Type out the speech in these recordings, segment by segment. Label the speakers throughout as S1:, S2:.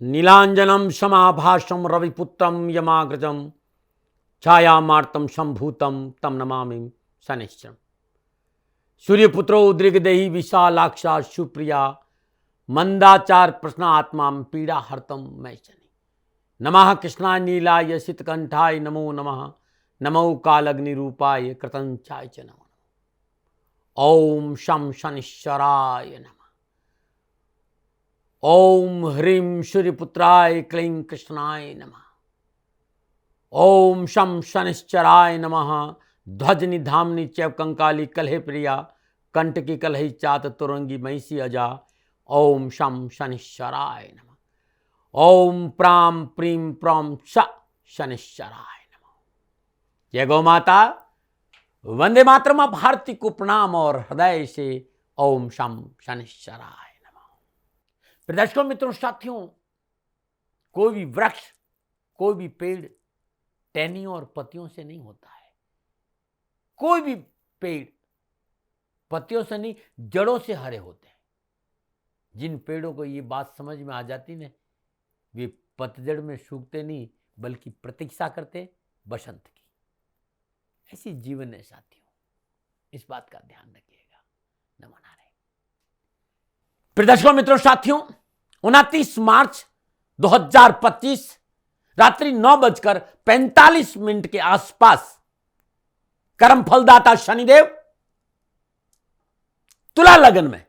S1: नीलांजनम समाभाषम रविपुत्रम यमाग्रजम छायामार्तम संभूतम तम नमामि शनिश्चरम। सूर्यपुत्रो उद्रिगदेहि विशालाक्षा सुप्रिया मंदाचार प्रश्न आत्मा पीड़ा हरतम मैं शनि। नमः कृष्णाय नीलाय शीतकंठाय नमो नमः। नमो कालग्निरूपाय कृतंचाय च नमो। ओम शम शनिश्चराय नमः। ओम ह्रीं सूर्यपुत्राय क्लीं कृष्णाय नमः। ओम शम शनिश्चराय नमः। ध्वजनि धामनि चैव कंकाली कलहे प्रिया कंटकी कलहि चात तुरंगी महिषी अजा। ओम शम शनिश्चराय नमः। ओम प्राम प्रीम प्रम श शनिश्चराय नमः। जय गौ माता। वंदे मातरम। भारती को प्रणाम और हृदय से ओम शम शनिश्चराय। दर्शकों, मित्रों, साथियों, कोई भी वृक्ष, कोई भी पेड़ टहनियों और पत्तियों से नहीं होता है। कोई भी पेड़ पत्तियों से नहीं, जड़ों से हरे होते हैं। जिन पेड़ों को ये बात समझ में आ जाती है, वे पतझड़ में सूखते नहीं बल्कि प्रतीक्षा करते बसंत की। ऐसी जीवन है साथियों, इस बात का ध्यान रखिएगा। नमो नारायण। दर्शकों, मित्रों, साथियों, 29 मार्च 2025 रात्रि 9:45 के आसपास कर्म फलदाता शनिदेव तुला लगन में,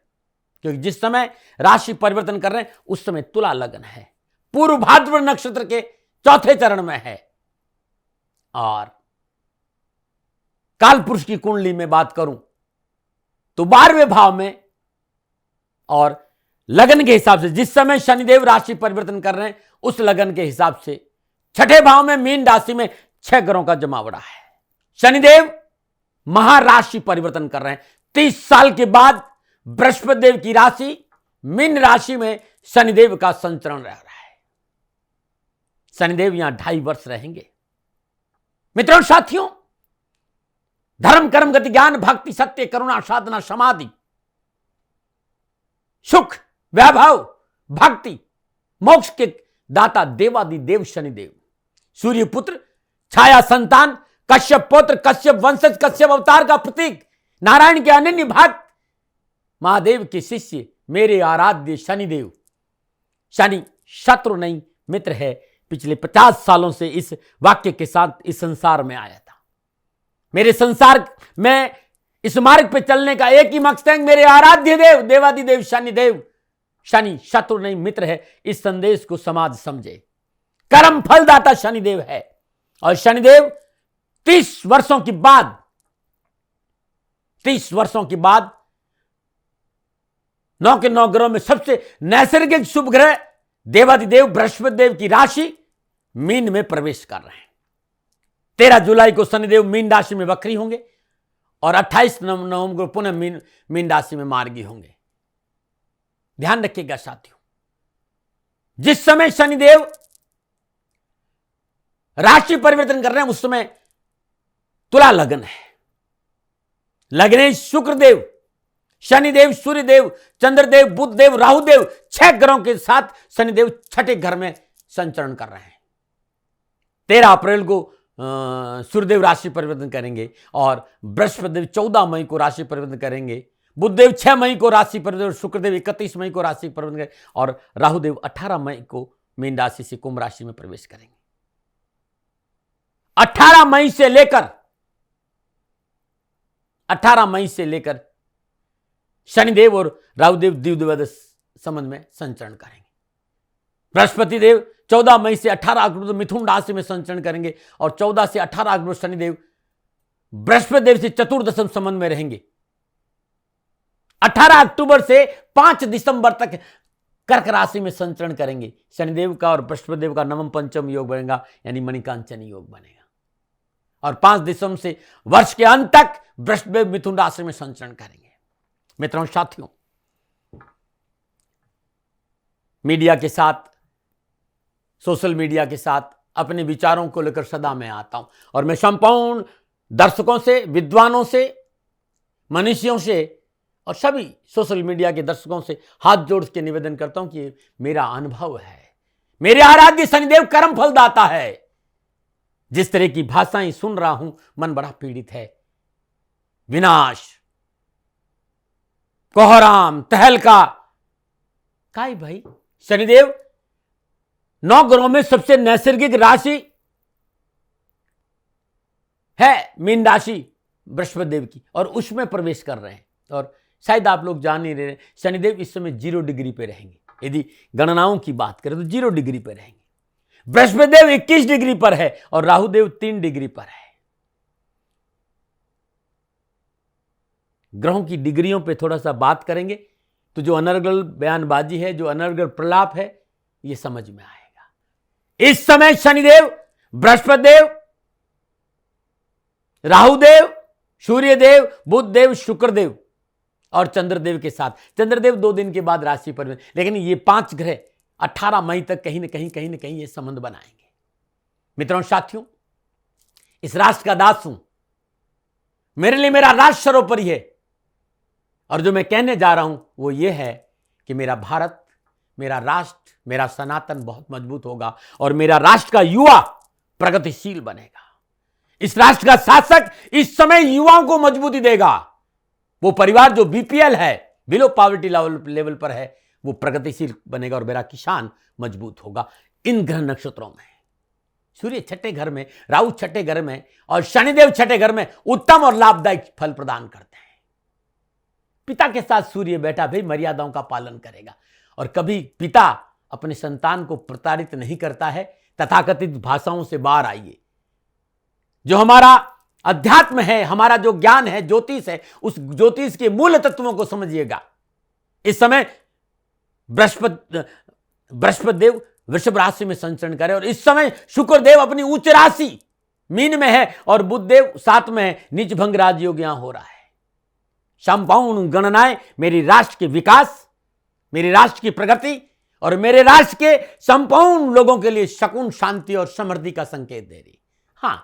S1: क्योंकि जिस समय राशि परिवर्तन कर रहे हैं उस समय तुला लगन है, पूर्व भाद्र नक्षत्र के चौथे चरण में है। और कालपुरुष की कुंडली में बात करूं तो 12वें भाव में, और लगन के हिसाब से जिस समय शनिदेव राशि परिवर्तन कर रहे हैं उस लगन के हिसाब से छठे भाव में मीन राशि में 6 ग्रहों का जमावड़ा है। शनिदेव महाराशि परिवर्तन कर रहे हैं। 30 साल के बाद बृहस्पति देव की राशि मीन राशि में शनिदेव का संचरण रह रहा है। शनिदेव यहां 2.5 वर्ष रहेंगे। मित्रों, साथियों, धर्म कर्म गति ज्ञान भक्ति सत्य करुणा साधना समाधि सुख वैभव भक्ति मोक्ष के दाता देवादिदेव शनिदेव, सूर्यपुत्र छाया संतान कश्यप पुत्र कश्यप वंशज कश्यप अवतार का प्रतीक नारायण के अनन्य भक्त महादेव के शिष्य मेरे आराध्य शनिदेव। शनि शत्रु नहीं मित्र है। पिछले 50 सालों से इस वाक्य के साथ इस संसार में आया था। मेरे संसार में इस मार्ग पे चलने का एक ही मकसद है, मेरे आराध्य देव देवादिदेव शनिदेव। शनि शत्रु नहीं मित्र है, इस संदेश को समाज समझे। कर्म फलदाता शनिदेव है और शनिदेव 30 वर्षों के बाद 9 के 9 ग्रहों में सबसे नैसर्गिक शुभ ग्रह देवादिदेव बृहस्पति देव की राशि मीन में प्रवेश कर रहे हैं। 13 जुलाई को शनिदेव मीन राशि में वक्री होंगे और 28 नवंबर को पुनः मीन राशि में मार्गी होंगे। ध्यान रखिएगा साथियों, जिस समय शनिदेव राशि परिवर्तन कर रहे हैं उस समय तुला लगन है। लगने शुक्रदेव शनिदेव सूर्यदेव चंद्रदेव बुधदेव राहुदेव 6 ग्रहों के साथ शनिदेव छठे घर में संचरण कर रहे हैं। 13 अप्रैल को सूर्यदेव राशि परिवर्तन करेंगे और बृहस्पति देव 14 मई को राशि परिवर्तन करेंगे। बुधदेव 6 मई को राशि परिवर्तन, शुक्रदेव 31 मई को राशि परिवर्तन करेंगे और राहुदेव 18 मई को मीन राशि से कुंभ राशि में प्रवेश करेंगे। 18 मई से लेकर शनिदेव और राहुदेव द्विवेद संबंध में संचरण करेंगे। बृहस्पति देव 14 मई से 18 अक्टूबर मिथुन राशि में संचरण करेंगे और 14 से 18 अक्टूबर शनिदेव बृहस्पति देव से चतुर्दशम संबंध में रहेंगे। 18 अक्टूबर से 5 दिसंबर तक कर्क राशि में संचरण करेंगे। शनिदेव का और बृहस्पति देव का नवम पंचम योग बनेगा, यानी मणिकांचनी योग बनेगा। और 5 दिसंबर से वर्ष के अंत तक बृहस्पति देव मिथुन राशि में संचरण करेंगे। मित्रों, साथियों, मीडिया के साथ, सोशल मीडिया के साथ अपने विचारों को लेकर सदा मैं आता हूं और मैं संपूर्ण दर्शकों से, विद्वानों से, मनुष्यों से और सभी सोशल मीडिया के दर्शकों से हाथ जोड़ के निवेदन करता हूं कि मेरा अनुभव है, मेरे आराध्य शनिदेव कर्म फल दाता है। जिस तरह की भाषाएं सुन रहा हूं, मन बड़ा पीड़ित है। विनाश, कोहराम, तहलका, काय भाई? शनिदेव 9 ग्रहों में सबसे नैसर्गिक राशि है मीन राशि बृहस्पति देव की, और उसमें प्रवेश कर रहे हैं। और शायद आप लोग जान नहीं रहे, शनिदेव इस समय 0 डिग्री पे रहेंगे। यदि गणनाओं की बात करें तो 0 डिग्री पे रहेंगे। बृहस्पति देव 21 डिग्री पर है और राहु देव 3 डिग्री पर है। ग्रहों की डिग्रियों पे थोड़ा सा बात करेंगे तो जो अनर्गल बयानबाजी है, जो अनर्गल प्रलाप है, यह समझ में आएगा। इस समय शनिदेव, बृहस्पति देव, राहुदेव, सूर्यदेव, बुध देव, शुक्रदेव और चंद्रदेव के साथ, चंद्रदेव 2 दिन के बाद राशि पर, लेकिन ये 5 ग्रह 18 मई तक कहीं ना कहीं ये संबंध बनाएंगे। मित्रों, साथियों, इस राष्ट्र का दास हूं। मेरे लिए मेरा राष्ट्र सर्वोपरि है। और जो मैं कहने जा रहा हूं वो ये है कि मेरा भारत, मेरा राष्ट्र, मेरा सनातन बहुत मजबूत होगा और मेरा राष्ट्र का युवा प्रगतिशील बनेगा। इस राष्ट्र का शासक इस समय युवाओं को मजबूती देगा। वो परिवार जो बीपीएल है, बिलो पॉवर्टी लेवल पर है, वो प्रगतिशील बनेगा और मेरा किसान मजबूत होगा। इन ग्रह नक्षत्रों में सूर्य 6ठे घर में, राहु 6ठे घर में और शनिदेव 6ठे घर में उत्तम और लाभदायक फल प्रदान करते हैं। पिता के साथ सूर्य बैठा भाई मर्यादाओं का पालन करेगा। और कभी पिता अपने संतान को प्रताड़ित नहीं करता है। तथाकथित भाषाओं से बाहर आइए। जो हमारा अध्यात्म है, हमारा जो ज्ञान है, ज्योतिष है, उस ज्योतिष के मूल तत्वों को समझिएगा। इस समय बृहस्पति देव वृषभ राशि में संचरण करे और इस समय शुक्र देव अपनी उच्च राशि मीन में है और बुध देव 7 में है। नीच भंग राजयोग यहां हो रहा है। संपूर्ण गणनाएं मेरी राष्ट्र के विकास, मेरे राष्ट्र की प्रगति और मेरे राष्ट्र के संपूर्ण लोगों के लिए शकुन, शांति और समृद्धि का संकेत दे रही। हां,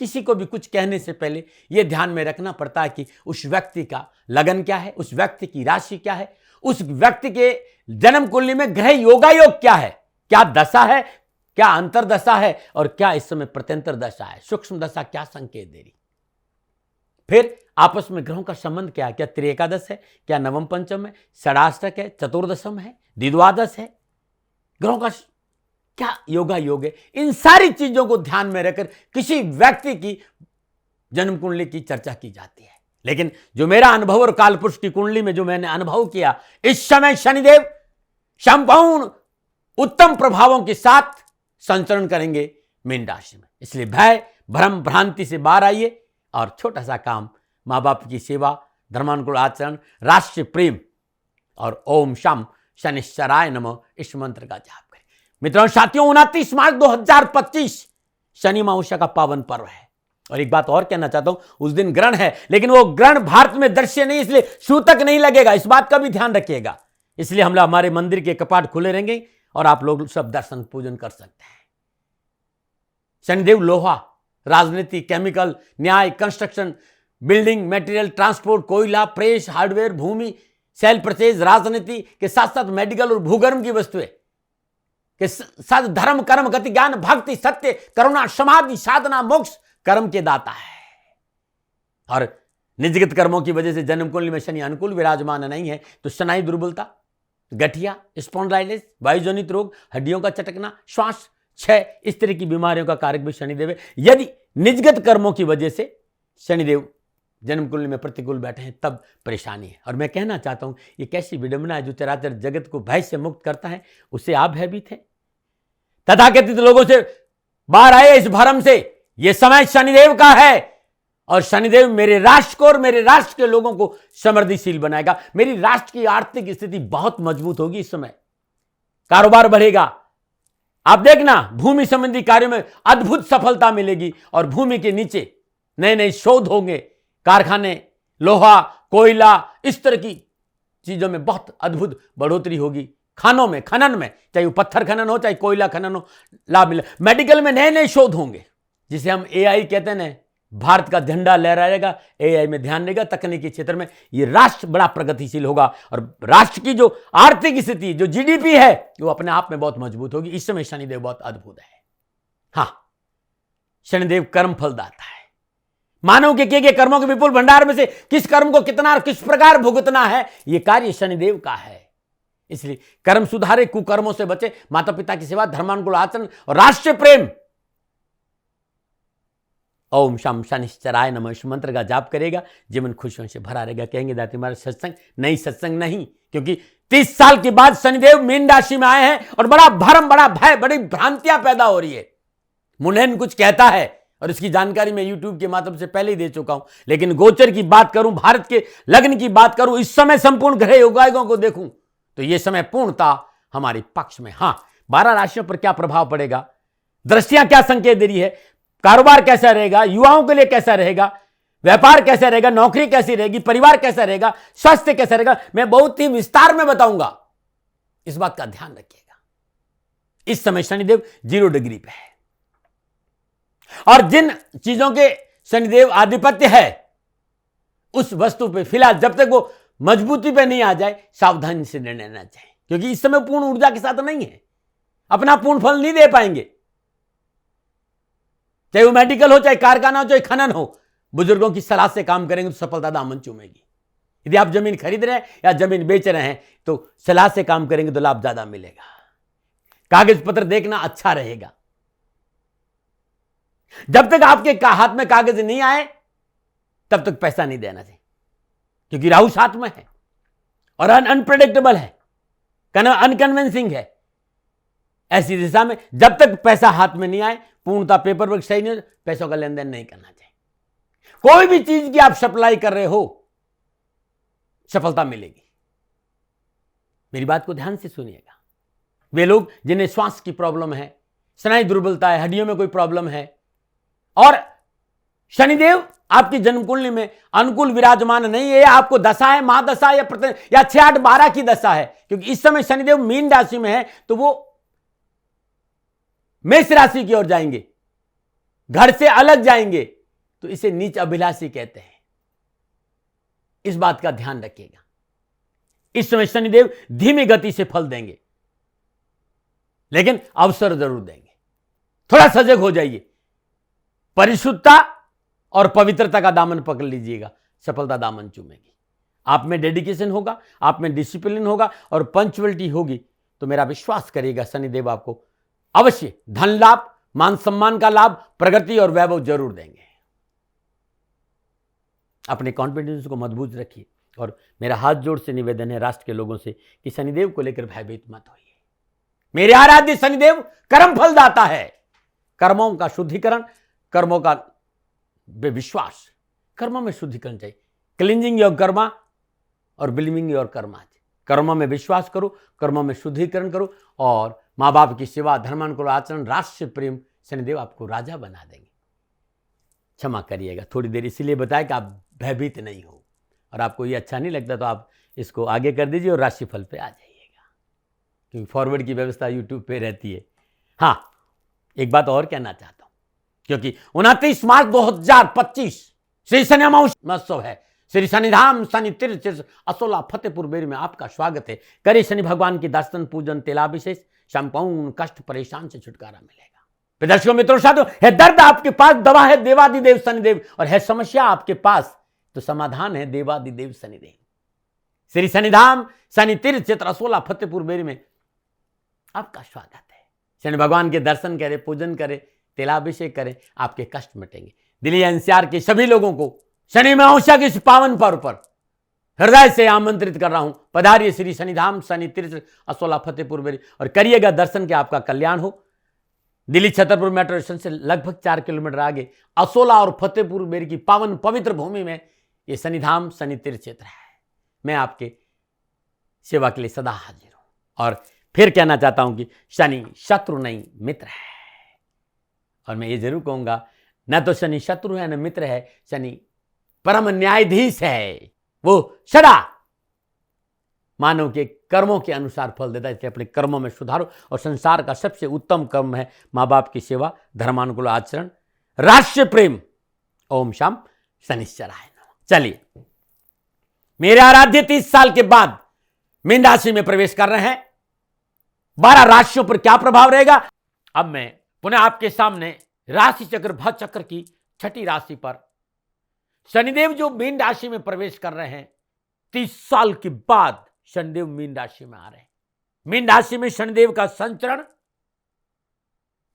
S1: किसी को भी कुछ कहने से पहले यह ध्यान में रखना पड़ता है कि उस व्यक्ति का लगन क्या है, उस व्यक्ति की राशि क्या है, उस व्यक्ति के जन्म कुंडली में ग्रह योगायोग क्या है, क्या दशा है, क्या अंतरदशा है और क्या इस समय प्रत्यंतर दशा है, सूक्ष्म दशा क्या संकेत दे रही। फिर आपस में ग्रहों का संबंध क्या है, क्या त्रिएकादश है, क्या नवम पंचम है, षडाष्टक है, चतुर्दशम है, द्विद्वादश है, ग्रहों का क्या योगा योग है। इन सारी चीजों को ध्यान में रखकर किसी व्यक्ति की जन्म कुंडली की चर्चा की जाती है। लेकिन जो मेरा अनुभव और कालपुरुष की कुंडली में जो मैंने अनुभव किया, इस समय शनिदेव संपूर्ण उत्तम प्रभावों के साथ संचरण करेंगे मीन राशि में। इसलिए भय, भ्रम, भ्रांति से बाहर आइए और छोटा सा काम, मां बाप की सेवा, धर्मानुकूल आचरण, राष्ट्र प्रेम और ओम शम शनिश्चराय नमः इस मंत्र का जाप करें। मित्रों, साथियों, 29 मार्च 2025 शनि अमावस्या का पावन पर्व है। और एक बात और कहना चाहता हूं, उस दिन ग्रहण है, लेकिन वो ग्रहण भारत में दृश्य नहीं, इसलिए सूतक नहीं लगेगा। इस बात का भी ध्यान रखिएगा। इसलिए हम हमारे मंदिर के कपाट खुले रहेंगे और आप लोग सब दर्शन पूजन कर सकते हैं। शनिदेव लोहा, राजनीति, केमिकल, न्याय, कंस्ट्रक्शन, बिल्डिंग मटेरियल, ट्रांसपोर्ट, कोयला, प्रेस, हार्डवेयर, भूमि, सेल परचेज, राजनीति के साथ साथ मेडिकल और भूगर्भ की वस्तुएं के साथ धर्म, कर्म, गति, ज्ञान, भक्ति, सत्य, करुणा, समाधि, साधना, मोक्ष कर्म के दाता है। और निजगत कर्मों की वजह से जन्म कुंडली में शनि अनुकूल विराजमान नहीं है तो स्नायु दुर्बलता, गठिया, स्पॉन्डिलाइटिस, वायुजनित रोग, हड्डियों का चटकना, श्वास क्षय, इस तरह की बीमारियों का कारक भी शनिदेव है। यदि निजगत कर्मों की वजह से शनिदेव जन्म कुंडली में प्रतिकूल बैठे हैं तब परेशानी है। और मैं कहना चाहता हूं, ये कैसी विडंबना है, जो चराचर जगत को भय से मुक्त करता है उससे आप भयभीत हैं। तथाकथित लोगों से बाहर आए इस भ्रम से। यह समय शनिदेव का है और शनिदेव मेरे राष्ट्र को और मेरे राष्ट्र के लोगों को समृद्धिशील बनाएगा। मेरी राष्ट्र की आर्थिक स्थिति बहुत मजबूत होगी। इस समय कारोबार बढ़ेगा। आप देखना, भूमि संबंधी कार्यों में अद्भुत सफलता मिलेगी और भूमि के नीचे नए नए शोध होंगे। कारखाने, लोहा, कोयला, इस तरह की चीजों में बहुत अद्भुत बढ़ोतरी होगी। खानों में, खनन में, चाहे वो पत्थर खनन हो चाहे कोयला खनन हो, लाभ मिले। मेडिकल में नए नए शोध होंगे, जिसे हम एआई कहते हैं ना, भारत का झंडा लहराएगा, एआई में ध्यान देगा, तकनीकी क्षेत्र में ये राष्ट्र बड़ा प्रगतिशील होगा और राष्ट्र की जो आर्थिक स्थिति, जो जीडीपी है, वो अपने आप में बहुत मजबूत होगी। इस समय शनिदेव बहुत अद्भुत है। हाँ, शनिदेव कर्म फलदाता है। मानव के किए गए कर्मों के विपुल भंडार में से किस कर्म को कितना और किस प्रकार भुगतना है, यह कार्य शनिदेव का है। इसलिए कर्म सुधारे, कुकर्मों से बचे, माता पिता की सेवा, धर्मानुकूल आचरण और राष्ट्र प्रेम। ओम शम शनिश्चराय नमः, इस मंत्र का जाप करेगा, जीवन खुशियों से भरा रहेगा। कहेंगे दाती महाराज सत्संग नहीं, सत्संग नहीं, क्योंकि 30 साल के बाद शनिदेव मीन राशि में आए हैं और बड़ा भ्रम, बड़ा भय, बड़ी भ्रांतियां पैदा हो रही है। मुंडेन कुछ कहता है और इसकी जानकारी मैं यूट्यूब के माध्यम से पहले ही दे चुका हूं, लेकिन गोचर की बात करूं, भारत के लग्न की बात करूं, इस समय संपूर्ण ग्रह योगायोगों को देखूं तो यह समय पूर्णता हमारे पक्ष में। हां, 12 राशियों पर क्या प्रभाव पड़ेगा, दृष्टियां क्या संकेत दे रही है, कारोबार कैसा रहेगा, युवाओं के लिए कैसा रहेगा, व्यापार कैसा रहेगा, नौकरी कैसी रहेगी, परिवार कैसा रहेगा, स्वास्थ्य कैसा रहेगा, मैं बहुत ही विस्तार में बताऊंगा। इस बात का ध्यान रखिएगा। इस समय शनिदेव 0 डिग्री पे है और जिन चीजों के शनिदेव आधिपत्य है उस वस्तु पे फिलहाल जब तक वो मजबूती पे नहीं आ जाए, सावधानी से निर्णय लेना चाहिए, क्योंकि इस समय पूर्ण ऊर्जा के साथ नहीं है, अपना पूर्ण फल नहीं दे पाएंगे। चाहे वो मेडिकल हो, चाहे कारखाना हो, चाहे खनन हो, बुजुर्गों की सलाह से काम करेंगे तो सफलता दामन चूमेगी। यदि आप जमीन खरीद रहे हैं या जमीन बेच रहे हैं तो सलाह से काम करेंगे तो लाभ ज्यादा मिलेगा। कागज पत्र देखना अच्छा रहेगा। जब तक आपके हाथ में कागज नहीं आए तब तक पैसा नहीं देना चाहिए, क्योंकि राहु साथ में है और अनप्रेडिक्टेबल है, अनकन्विंसिंग है। ऐसी दिशा में जब तक पैसा हाथ में नहीं आए, पूर्णता पेपर वर्क सही नहीं हो, पैसों का लेन देन नहीं करना चाहिए। कोई भी चीज की आप सप्लाई कर रहे हो, सफलता मिलेगी। मेरी बात को ध्यान से सुनिएगा। वे लोग जिन्हें श्वास की प्रॉब्लम है, स्नायु दुर्बलता है, हड्डियों में कोई प्रॉब्लम है और शनिदेव आपकी जन्म कुंडली में अनुकूल विराजमान नहीं है, आपको दशा है, महादशा या 6, 8, 12 की दशा है, क्योंकि इस समय शनिदेव मीन राशि में है तो वो मेष राशि की ओर जाएंगे, घर से अलग जाएंगे, तो इसे नीच अभिलाषी कहते हैं। इस बात का ध्यान रखिएगा। इस समय शनिदेव धीमी गति से फल देंगे, लेकिन अवसर जरूर देंगे। थोड़ा सजग हो जाइए, परिशुद्धता और पवित्रता का दामन पकड़ लीजिएगा, सफलता दामन चूमेगी। आप में डेडिकेशन होगा, आप में डिसिप्लिन होगा और पंक्चुअलिटी होगी, तो मेरा विश्वास करिएगा शनिदेव आपको अवश्य धन लाभ, मान सम्मान का लाभ, प्रगति और वैभव जरूर देंगे। अपने कॉन्फिडेंस को मजबूत रखिए और मेरा हाथ जोड़ से निवेदन है राष्ट्र के लोगों से कि शनिदेव को लेकर भयभीत मत होइए। मेरे आराध्य शनिदेव कर्म फल दाता है। कर्मों का शुद्धिकरण, कर्मों का विश्वास, कर्मों में शुद्धिकरण चाहिए। क्लींजिंग योर कर्मा और बिलीविंग योर कर्मा। कर्मों में विश्वास करो, कर्मों में शुद्धिकरण करो और माँ बाप की सेवा, धर्मानुकूल आचरण, राष्ट्र प्रेम, शनिदेव आपको राजा बना देंगे। क्षमा करिएगा, थोड़ी देर इसलिए बताया कि आप भयभीत नहीं हो, और आपको ये अच्छा नहीं लगता तो आप इसको आगे कर दीजिए और राशिफल पे आ जाइएगा, क्योंकि फॉरवर्ड की व्यवस्था यूट्यूब पे रहती है। हाँ, एक बात और कहना चाहता हूं, क्योंकि 29 मार्च 2025 श्री शनि महोत्सव है। श्री शनिधाम शनि तीर्थ असोला फतेहपुर बेरी में आपका स्वागत है। करिए शनि भगवान की दर्शन, पूजन, तिलाभिषेक, संपूर्ण कष्ट परेशान से छुटकारा मिलेगा। दर्शकों मित्रों साथियों, है दर्द आपके पास, दवा है देवादिदेव शनिदेव, और है समस्या आपके पास तो समाधान है देवादिदेव शनिदेव। श्री शनिधाम शनि तीर्थ क्षेत्र असोला फतेहपुर बेरी में आपका स्वागत है। शनि भगवान के दर्शन करें, पूजन करें, तिलाभिषेक करें, आपके कष्ट मिटेंगे। दिल्ली एनसीआर के सभी लोगों को शनि अमावस्या के इस पावन पर्व पर हृदय से आमंत्रित कर रहा हूं, पधारिए श्री शनिधाम शनि तीर्थ असोला फतेहपुर बेरी और करिएगा दर्शन के, आपका कल्याण हो। दिल्ली छतरपुर मेट्रो स्टेशन से लगभग 4 किलोमीटर आगे असोला और फतेहपुर बेरी की पावन पवित्र भूमि में ये शनिधाम शनि तीर्थ क्षेत्र है। मैं आपके सेवा के लिए सदा हाजिर हूं और फिर कहना चाहता हूं कि शनि शत्रु नहीं मित्र है। और मैं ये जरूर कहूंगा, न तो शनि शत्रु है न मित्र है, शनि परम न्यायाधीश है। वो सदा मानव के कर्मों के अनुसार फल देता है, इसलिए अपने कर्मों में सुधारो। और संसार का सबसे उत्तम कर्म है माँ बाप की सेवा, धर्मानुकूल आचरण, राष्ट्र प्रेम ओम शम शनिश्चराय नमः। चलिए, मेरे आराध्य 30 साल के बाद मीन राशि में प्रवेश कर रहे हैं। 12 राशियों पर क्या प्रभाव रहेगा। अब मैं पुनः आपके सामने राशि चक्र भव चक्र की छठी राशि पर शनिदेव जो मीन राशि में प्रवेश कर रहे हैं, 30 साल के बाद शनिदेव मीन राशि में आ रहे हैं। मीन राशि में शनिदेव का संचरण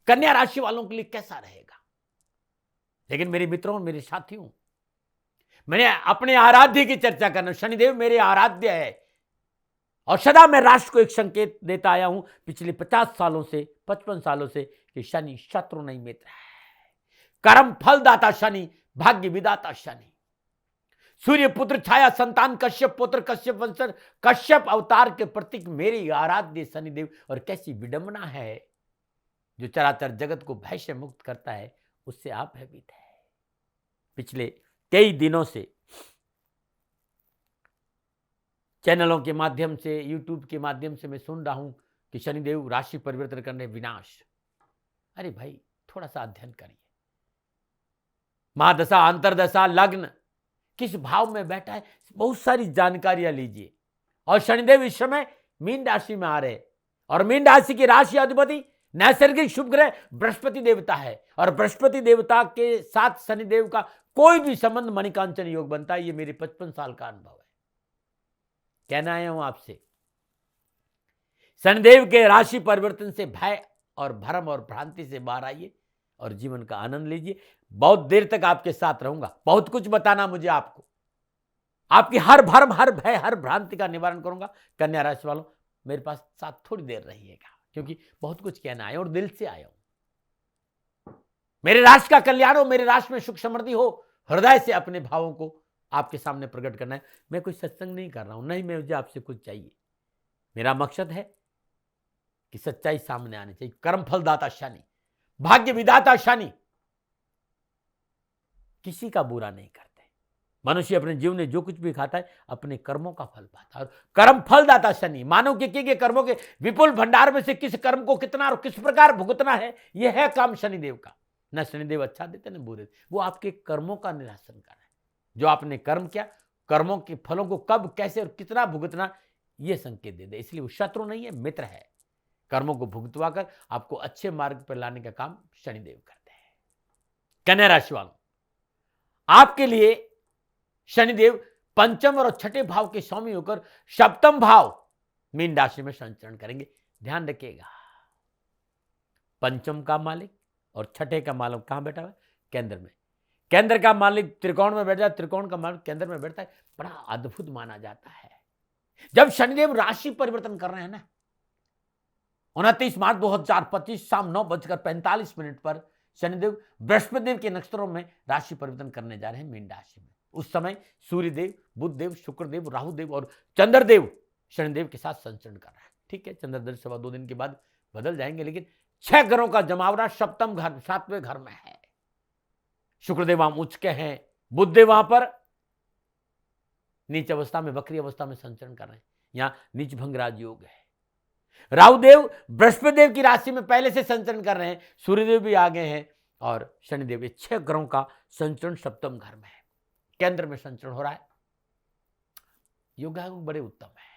S1: कन्या राशि वालों के लिए कैसा रहेगा। लेकिन मेरे मित्रों, मेरे साथियों, मैंने अपने आराध्य की चर्चा करना। शनिदेव मेरे आराध्य है और सदा मैं राष्ट्र को एक संकेत देता आया हूं पिछले 50 सालों से, 55 सालों से, कि शनि शत्रु नहीं मित्र है। कर्म फलदाता शनि, भाग्य विदाता शनि, सूर्य पुत्र छाया संतान, कश्यप पुत्र, कश्यप वंशज, कश्यप अवतार के प्रतीक मेरे आराध्य शनिदेव। और कैसी विडंबना है, जो चराचर जगत को भय से मुक्त करता है, उससे आप भयभीत है। पिछले कई दिनों से चैनलों के माध्यम से, यूट्यूब के माध्यम से मैं सुन रहा हूं कि शनिदेव राशि परिवर्तन करने विनाश। अरे भाई, थोड़ा सा अध्ययन करिए। महादशा, अंतरदशा, लग्न किस भाव में बैठा है, बहुत सारी जानकारियां लीजिए। और शनिदेव इस समय मीन राशि में आ रहे हैं और मीन राशि की राशि अधिपति नैसर्गिक शुभ ग्रह बृहस्पति देवता है। और बृहस्पति देवता के साथ शनिदेव का कोई भी संबंध मणिकांचन योग बनता है। ये मेरे 55 साल का अनुभव है। कहना आया हूं आपसे, शनिदेव के राशि परिवर्तन से भय और भ्रम और भ्रांति से बाहर आइए और जीवन का आनंद लीजिए। बहुत देर तक आपके साथ रहूंगा, बहुत कुछ बताना मुझे आपको। आपकी हर भ्रम, हर भय, हर भ्रांति का निवारण करूंगा। कन्या राशि वालों, मेरे पास साथ थोड़ी देर रहिएगा, क्योंकि बहुत कुछ कहना आया और दिल से आया हूं। मेरे राष्ट्र का कल्याण हो, मेरे राष्ट्र में सुख समृद्धि हो, हृदय से अपने भावों को आपके सामने प्रकट करना है। मैं कोई सत्संग नहीं कर रहा हूं, नहीं मुझे आपसे कुछ चाहिए। मेरा मकसद है कि सच्चाई सामने आनी चाहिए। कर्म फलदाता शनि, भाग्य विधाता शनि किसी का बुरा नहीं करते। मनुष्य अपने जीवन में जो कुछ भी खाता है, अपने कर्मों का फल पाता है। और कर्म फलदाता शनि, मानव के किए गए कर्मों के विपुल भंडार में से किस कर्म को कितना और किस प्रकार भुगतना है, यह है काम शनिदेव का। न शनिदेव अच्छा देते न बुरे, वो आपके कर्मों का निरासन कर रहे हैं। जो आपने कर्म किया, कर्मों के फलों को कब, कैसे और कितना भुगतना, यह संकेत दे दे। इसलिए वो शत्रु नहीं है, मित्र है। कर्मों को भुगतवा कर आपको अच्छे मार्ग पर लाने का काम शनिदेव करते हैं। कन्या राशि वालों, आपके लिए शनिदेव पंचम और छठे भाव के स्वामी होकर सप्तम भाव मीन राशि में संचरण करेंगे। ध्यान रखिएगा, पंचम का मालिक और छठे का मालिक कहां बैठा हुआ है? केंद्र में। केंद्र का मालिक त्रिकोण में बैठा है, त्रिकोण का मालिक केंद्र में बैठता है। बड़ा अद्भुत माना जाता है। जब शनिदेव राशि परिवर्तन कर रहे हैं ना, 29 मार्च 2025 शाम 9:45 पर शनिदेव बृहस्पति देव के नक्षत्रों में राशि परिवर्तन करने जा रहे हैं मीन राशि में। उस समय सूर्यदेव, बुधदेव, शुक्रदेव, राहुदेव और चंद्रदेव शनिदेव के साथ संचरण कर रहे हैं। ठीक है, चंद्रदेव 2.25 दिन के बाद बदल जाएंगे, लेकिन 6 ग्रहों का जमावड़ा सप्तम घर, 7वें घर में है। शुक्रदेव वहां उच्च के हैं, बुधदेव वहां पर नीच अवस्था में, वक्री अवस्था में संचरण कर रहे हैं। यहां नीच भंग राजयोग है। राहुदेव बृहस्पति देव की राशि में पहले से संचरण कर रहे हैं, सूर्यदेव भी आ गए हैं और शनिदेव, ये 6 ग्रहों का संचरण सप्तम घर में है, केंद्र में संचरण हो रहा है। योगायोग बड़े उत्तम है।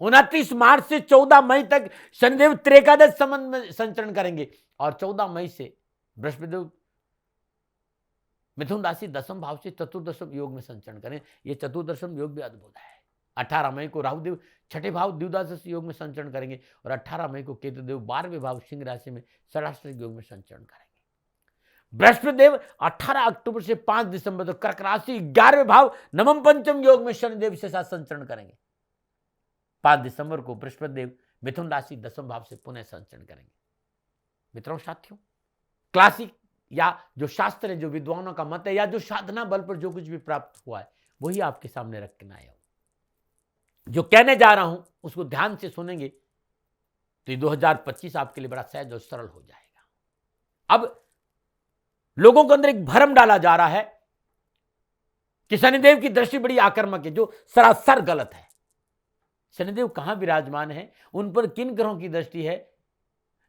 S1: 29 मार्च से 14 मई तक शनिदेव त्रेकादश संबंध में संचरण करेंगे और 14 मई से बृहस्पति देव मिथुन राशि 10वें भाव से चतुर्दशम योग में संचरण करें। यह चतुर्दशम योग भी अद्भुत है। 18 मई को राहुदेव 6ठे भाव द्विदादश योग में संचरण करेंगे और 18 मई को केतुदेव 12वें भाव सिंह राशि में षडाष्टक योग में संचरण करेंगे। बृहस्पति देव 18 अक्टूबर से 5 दिसंबर तक कर्क राशि 11वें भाव नवम पंचम योग में शनिदेव के साथ संचरण करेंगे। 5 दिसंबर को बृहस्पति देव मिथुन राशि 10वें भाव से पुनः संचरण करेंगे। मित्रों, साथियों, क्लासिक या जो शास्त्र है, जो विद्वानों का मत है, या जो साधना बल पर जो कुछ भी प्राप्त हुआ है, वही आपके सामने रखना आया हूं। जो कहने जा रहा हूं उसको ध्यान से सुनेंगे तो 2025 आपके लिए बड़ा सहज और सरल हो जाएगा। अब लोगों के अंदर एक भ्रम डाला जा रहा है कि शनिदेव की दृष्टि बड़ी आक्रामक है, जो सरासर गलत है। शनिदेव कहां विराजमान है, उन पर किन ग्रहों की दृष्टि है,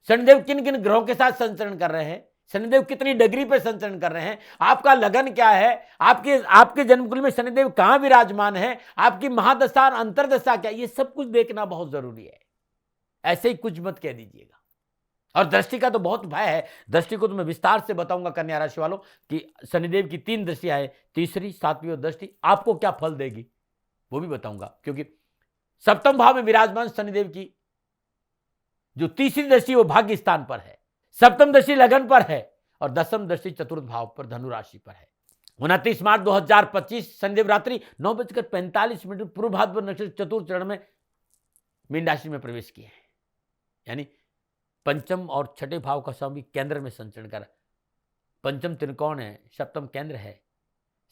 S1: शनिदेव किन किन ग्रहों के साथ संचरण कर रहे हैं, शनिदेव कितनी डिग्री पे संचरण कर रहे हैं, आपका लगन क्या है, आपके आपके जन्मकुल में शनिदेव कहां विराजमान है, आपकी महादशा और अंतरदशा क्या, ये सब कुछ देखना बहुत जरूरी है। ऐसे ही कुछ मत कह दीजिएगा। और दृष्टि का तो बहुत भय है, दृष्टि को तो मैं विस्तार से बताऊंगा कन्या राशि वालों कि शनिदेव की 3 दृष्टियां हैं, तीसरी, सातवीं और दृष्टि आपको क्या फल देगी वो भी बताऊंगा। क्योंकि सप्तम भाव में विराजमान शनिदेव की जो तीसरी दृष्टि वो भाग्य स्थान पर है, सप्तम दृष्टि लगन पर है और दसम दृष्टि चतुर्थ भाव पर धनु राशि पर है। 29 मार्च 2025 शनिदेव रात्रि 9:45 पूर्व भाद्रपद नक्षत्र चतुर्थ चरण में मीन राशि में प्रवेश किए हैं। यानी पंचम और छठे भाव का स्वामी केंद्र में संचरण कर, पंचम त्रिकोण है, सप्तम केंद्र है,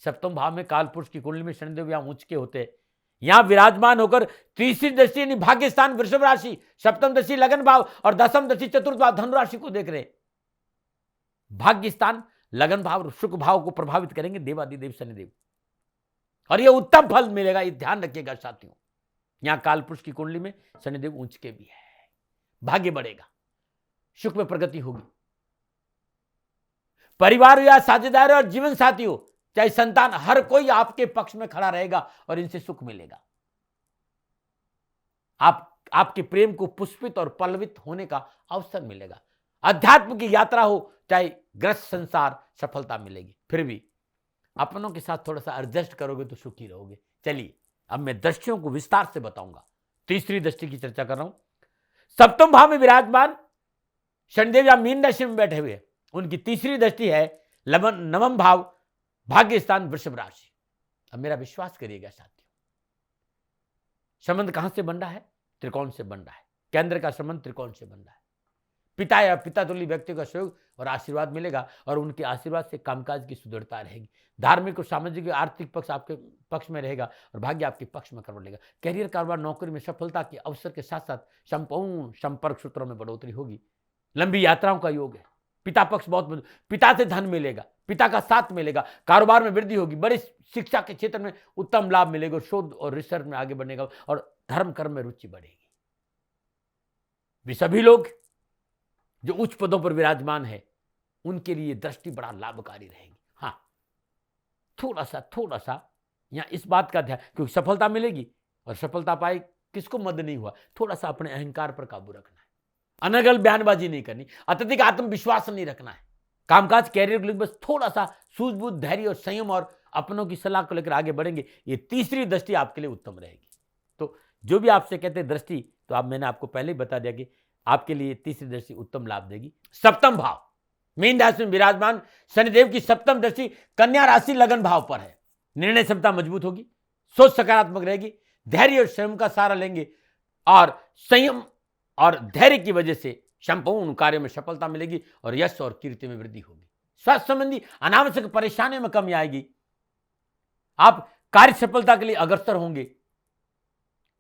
S1: सप्तम भाव में काल पुरुष की कुंडली में शनिदेव यहां उच्च के होते, यहां विराजमान होकर तीसरी दृष्टि यानी भाग्य स्थान वृषभ राशि, सप्तम दृष्टि लगन भाव और दसम दृष्टि चतुर्थ भाव धनु राशि को देख रहे। भाग्य स्थान लगन भाव और शुक्र भाव को प्रभावित करेंगे देवादिदेव शनिदेव, और यह उत्तम फल मिलेगा, ये ध्यान रखिएगा साथियों। यहां काल पुरुष की कुंडली में शनिदेव उच्च के भी है, भाग्य बढ़ेगा, सुख में प्रगति होगी, परिवार या साझेदार और जीवन साथी हो चाहे संतान, हर कोई आपके पक्ष में खड़ा रहेगा और इनसे सुख मिलेगा। आपके प्रेम को पुष्पित और पल्लवित होने का अवसर मिलेगा। अध्यात्म की यात्रा हो चाहे ग्रस्त संसार, सफलता मिलेगी। फिर भी अपनों के साथ थोड़ा सा एडजस्ट करोगे तो सुखी रहोगे। चलिए अब मैं दृष्टियों को विस्तार से बताऊंगा। तीसरी दृष्टि की चर्चा कर रहा हूं। सप्तम भाव में विराजमान शनिदेव या मीन राशि में बैठे हुए, उनकी तीसरी दृष्टि है नवम भाव भाग्य स्थान वृषभ राशि। अब मेरा विश्वास करिएगा साथियों, संबंध कहां से बन रहा है? त्रिकोण से बन रहा है। केंद्र का संबंध त्रिकोण से बन रहा है। पिता या पिता तुल्य व्यक्ति का सहयोग और आशीर्वाद मिलेगा और उनके आशीर्वाद से कामकाज की सुदृढ़ता रहेगी। धार्मिक और सामाजिक और आर्थिक पक्ष आपके पक्ष में रहेगा और भाग्य आपके पक्ष में करवा लेगा। कैरियर, कारोबार, नौकरी में सफलता के अवसर के साथ साथ संपूर्ण संपर्क सूत्रों में बढ़ोतरी होगी। लंबी यात्राओं का योग है। पिता पक्ष बहुत, पिता से धन मिलेगा, पिता का साथ मिलेगा, कारोबार में वृद्धि होगी, बड़ी शिक्षा के क्षेत्र में उत्तम लाभ मिलेगा, शोध और रिसर्च में आगे बढ़ने का और धर्म कर्म में रुचि बढ़ेगी। वे सभी लोग जो उच्च पदों पर विराजमान है उनके लिए दृष्टि बड़ा लाभकारी रहेगी। हाँ, थोड़ा सा यहां इस बात का ध्यान, क्योंकि सफलता मिलेगी और सफलता पाए किसको मद नहीं हुआ, थोड़ा सा अपने अहंकार पर काबू रखना है, अनर्गल बयानबाजी नहीं करनी, अत्यधिक आत्मविश्वास नहीं रखना है। कामकाज कैरियर को लेकर बस थोड़ा सा सूझबूझ, धैर्य और संयम और अपनों की सलाह को लेकर आगे बढ़ेंगे। ये तीसरी दृष्टि आपके लिए उत्तम रहेगी। तो जो भी आपसे कहते हैं दृष्टि, तो आप मैंने आपको पहले ही बता दिया कि आपके लिए तीसरी दृष्टि उत्तम लाभ देगी। सप्तम भाव मीन राशि में विराजमान शनिदेव की सप्तम दृष्टि कन्या राशि लगन भाव पर है। निर्णय क्षमता मजबूत होगी, सोच सकारात्मक रहेगी, धैर्य और संयम का सहारा लेंगे और संयम और धैर्य की वजह से संपूर्ण कार्य में सफलता मिलेगी और यश और कीर्ति में वृद्धि होगी। स्वास्थ्य संबंधी अनावश्यक परेशानियों में कमी आएगी। आप कार्य सफलता के लिए अग्रसर होंगे,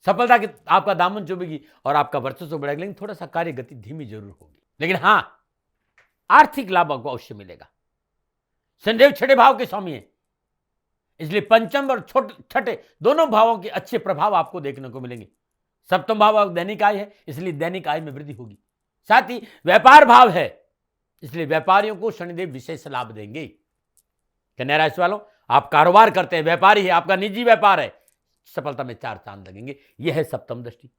S1: सफलता की आपका दामन चुभेगी और आपका वर्चस्व बढ़ेगा। लेकिन थोड़ा सा कार्य गति धीमी जरूर होगी, लेकिन हां, आर्थिक लाभ आपको अवश्य मिलेगा। शनिदेव छठे भाव के स्वामी है, इसलिए पंचम और छठे दोनों भावों के अच्छे प्रभाव आपको देखने को मिलेंगे। सप्तम भाव दैनिक आय है, इसलिए दैनिक आय में वृद्धि होगी। साथ ही व्यापार भाव है, इसलिए व्यापारियों को शनिदेव विशेष लाभ देंगे। कन्या राशि वालों, आप कारोबार करते हैं, व्यापारी है, आपका निजी व्यापार है, सफलता में 4 चांद लगेंगे। यह है सप्तम दृष्टि।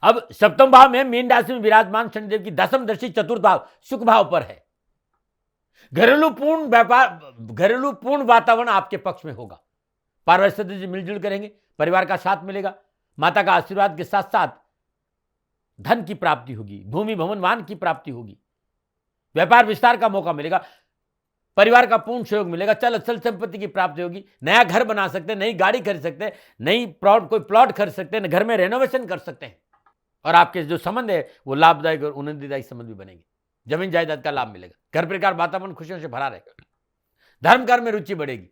S1: अब सप्तम भाव में मीन राशि में विराजमान शनिदेव की दसम दृष्टि चतुर्थ भाव सुख भाव पर है। घरेलू पूर्ण वातावरण आपके पक्ष में होगा। पारिवारिक सदस्य मिलजुल करेंगे, परिवार का साथ मिलेगा, माता का आशीर्वाद के साथ साथ धन की प्राप्ति होगी, भूमि भवन वाहन की प्राप्ति होगी, व्यापार विस्तार का मौका मिलेगा, परिवार का पूर्ण सहयोग मिलेगा, चल अचल संपत्ति की प्राप्ति होगी, नया घर बना सकते हैं, नई गाड़ी खरीद सकते हैं, कोई प्लॉट खरीद सकते हैं, घर में रेनोवेशन कर सकते हैं और आपके जो संबंध है वो लाभदायक और उन्नतिदायक संबंध भी बनेंगे। जमीन जायदाद का लाभ मिलेगा, घर परिवार वातावरण खुशियों से भरा रहेगा, धर्म कार्य में रुचि बढ़ेगी,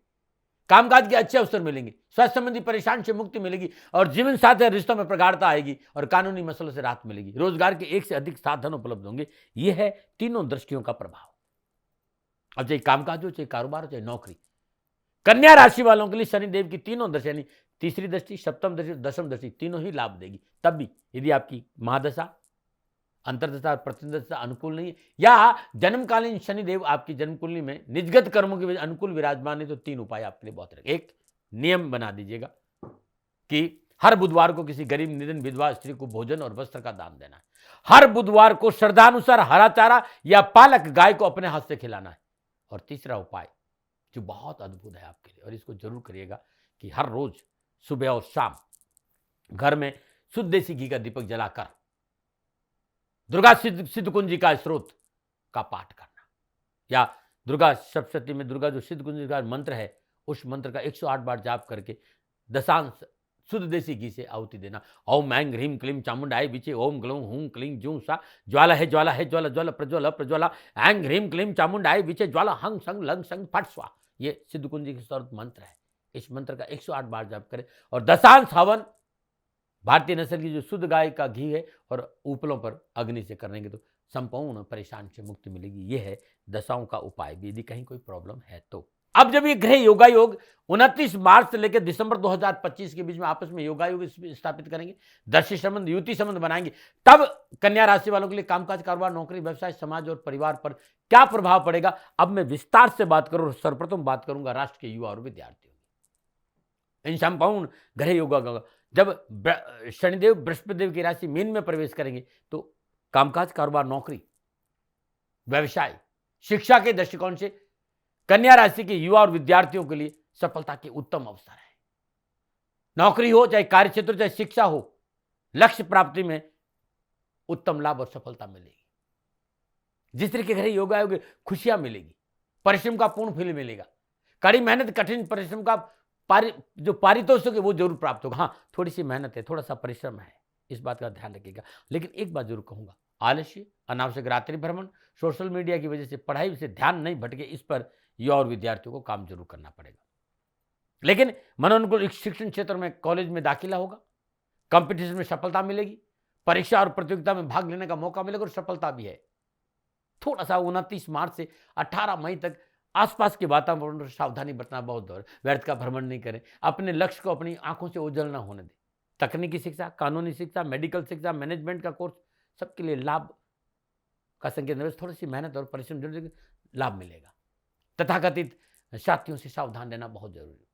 S1: कामकाज के अच्छे अवसर मिलेंगे, स्वास्थ्य संबंधी परेशानी से मुक्ति मिलेगी और जीवन साथी रिश्तों में प्रगाढ़ता आएगी और कानूनी मसलों से राहत मिलेगी। रोजगार के एक से अधिक साधन उपलब्ध होंगे। यह है तीनों दृष्टियों का प्रभाव। अब चाहे कामकाज हो, चाहे कारोबार हो, चाहे नौकरी। कन्या राशि वालों के लिए शनिदेव की तीनों दृष्टि यानी तीसरी दृष्टि, सप्तम दृष्टि, दसम दृष्टि तीनों ही लाभ देगी। तब भी यदि आपकी महादशा अंतर्दशा और प्रतिदशा अनुकूल नहीं है, या जन्मकालीन शनिदेव आपकी जन्म कुंडली में निजगत कर्मों की वजह अनुकूल विराजमान है, तो 3 उपाय आपके लिए बहुत रहेगा। एक नियम बना दीजिएगा कि हर बुधवार को किसी गरीब निधन विधवा स्त्री को भोजन और वस्त्र का दान देना है। हर बुधवार को श्रद्धानुसार हरा चारा या पालक गाय को अपने हाथ से खिलाना है। और तीसरा उपाय जो बहुत अद्भुत है आपके लिए, और इसको जरूर करिएगा, कि हर रोज सुबह और शाम घर में शुद्ध देसी घी का दीपक जलाकर दुर्गा सिद्ध कुंज जी का स्रोत का पाठ करना, या दुर्गा सप्तशती में दुर्गा जो सिद्ध कुंज का मंत्र है उस मंत्र का 108 बार जाप करके दशांश शुद्ध देसी घी से आहुति देना। ओम ऐं ह्रीं क्लीं चामुंडाय विचे ओम ग्लौं हूं क्लीं जूं सा ज्वाला है ज्वाला है ज्वाला ज्वाला प्रज्वला प्रज्वला ऐं ह्रीं क्लीं चामुंडाय विचे ज्वाला हंग संग लंग संग फट स्वा। ये सिद्ध कुंज जी का मंत्र है। इस मंत्र का 108 बार जाप करें और दशांश हवन भारतीय नस्ल की जो शुद्ध गाय का घी है और ऊपलों पर अग्नि से करेंगे तो संपूर्ण परेशानी से मुक्ति मिलेगी। यह है दशाओं का उपाय भी, यदि कहीं कोई प्रॉब्लम है तो। अब जब ये ग्रह योगा योग 29 मार्च से लेकर दिसंबर 2025 के बीच में आपस में योगा योग स्थापित करेंगे, दर्शी संबंध युति संबंध बनाएंगे, तब कन्या राशि वालों के लिए कामकाज कारोबार नौकरी व्यवसाय समाज और परिवार पर क्या प्रभाव पड़ेगा, अब मैं विस्तार से बात करूं। सर्वप्रथम बात करूंगा राष्ट्र के युवा और विद्यार्थियों की। इन संपूर्ण ग्रह योगा का जब शनिदेव बृहस्पति देव की राशि मीन में प्रवेश करेंगे तो कामकाज कारोबार नौकरी व्यवसाय शिक्षा के दृष्टिकोण से कन्या राशि के युवा और विद्यार्थियों के लिए सफलता के उत्तम अवसर है। नौकरी हो चाहे कार्य क्षेत्र चाहे शिक्षा हो, लक्ष्य प्राप्ति में उत्तम लाभ और सफलता मिलेगी। जिस तरीके के योग आयोगे खुशियां मिलेगी, परिश्रम का पूर्ण फल मिलेगा, कड़ी मेहनत कठिन परिश्रम का जो पारितोषिक है वो जरूर प्राप्त होगा। हाँ, थोड़ी सी मेहनत है, थोड़ा सा परिश्रम है, इस बात का ध्यान रखिएगा। लेकिन एक बात जरूर कहूंगा, आलस्य अनावश्यक रात्रि भ्रमण सोशल मीडिया की वजह से पढ़ाई से ध्यान नहीं भटके, इस पर युवा और विद्यार्थियों को काम जरूर करना पड़ेगा। लेकिन मनोनुकूल शिक्षण क्षेत्र में कॉलेज में दाखिला होगा, कंपटीशन में सफलता मिलेगी, परीक्षा और प्रतियोगिता में भाग लेने का मौका मिलेगा और सफलता भी है। थोड़ा सा 29 मार्च से 18 मई तक आसपास के वातावरण में सावधानी बरतना बहुत जरूरी। व्यर्थ का भ्रमण नहीं करें, अपने लक्ष्य को अपनी आंखों से ओझल ना होने दें। तकनीकी शिक्षा, कानूनी शिक्षा, मेडिकल शिक्षा, मैनेजमेंट का कोर्स, सबके लिए लाभ का संकेत। थोड़ी सी मेहनत और परिश्रम जरूर, लाभ मिलेगा। तथाकथित साथियों से सावधान रहना बहुत जरूरी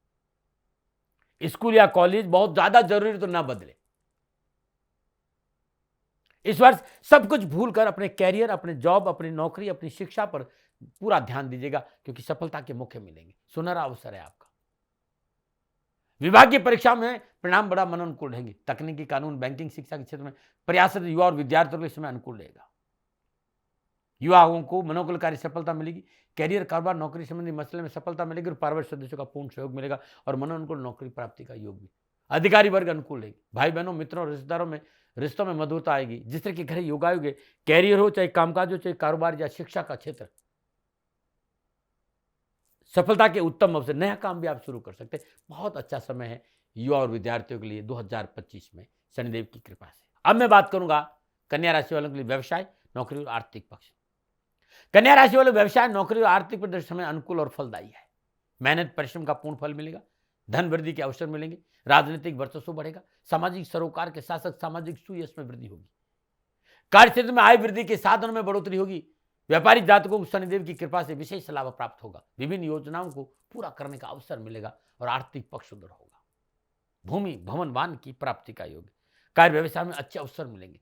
S1: है। स्कूल या कॉलेज बहुत ज्यादा जरूरी तो ना बदले। इस वर्ष सब कुछ भूलकर अपने कैरियर, अपने जॉब, अपनी नौकरी, अपनी शिक्षा पर पूरा ध्यान दीजिएगा, क्योंकि सफलता के मौके मिलेंगे। सुनहरा अवसर है आपका। विभागीय परीक्षा में परिणाम बड़ा मनोनुकूल रहेंगे। तकनीकी, कानून, बैंकिंग, शिक्षा के क्षेत्र में प्रयासरत युवा और विद्यार्थियों के समय अनुकूल रहेगा। युवाओं को मनोकुलकारी सफलता मिलेगी। कैरियर, कारोबार, नौकरी संबंधी मसले में सफलता मिलेगी और पारिवारिक सदस्यों का पूर्ण सहयोग मिलेगा और मनोनुकूल नौकरी प्राप्ति का योग भी। अधिकारी वर्ग अनुकूल रहेगी। भाई बहनों, मित्रों, रिश्तेदारों में रिश्तों में मधुरता आएगी। जिस तरह के घर योग आयोगे, कैरियर हो चाहे कामकाज हो चाहे कारोबार या शिक्षा का क्षेत्र, सफलता के उत्तम अवसर, नया काम भी आप शुरू कर सकते हैं। बहुत अच्छा समय है युवा और विद्यार्थियों के लिए 2025 में शनिदेव की कृपा से। अब मैं बात करूंगा कन्या राशि वालों के लिए व्यवसाय, नौकरी और आर्थिक पक्ष। कन्या राशि वाले व्यवसाय, नौकरी और आर्थिक परिदृश्य समय अनुकूल और फलदायी है। मेहनत परिश्रम का पूर्ण फल मिलेगा। धन वृद्धि के अवसर मिलेंगे। राजनीतिक वर्चस्व बढ़ेगा। सामाजिक सरोकार के साथ साथ सामाजिक सुयश में वृद्धि होगी। कार्य क्षेत्र में आय वृद्धि के साधनों में बढ़ोतरी होगी। व्यापारी जातकों को शनिदेव की कृपा से विशेष लाभ प्राप्त होगा। विभिन्न योजनाओं को पूरा करने का अवसर मिलेगा और आर्थिक पक्ष सुदृढ़ होगा। भूमि भवन वाहन की प्राप्ति का योग। कार्य व्यवसाय में अच्छे अवसर मिलेंगे।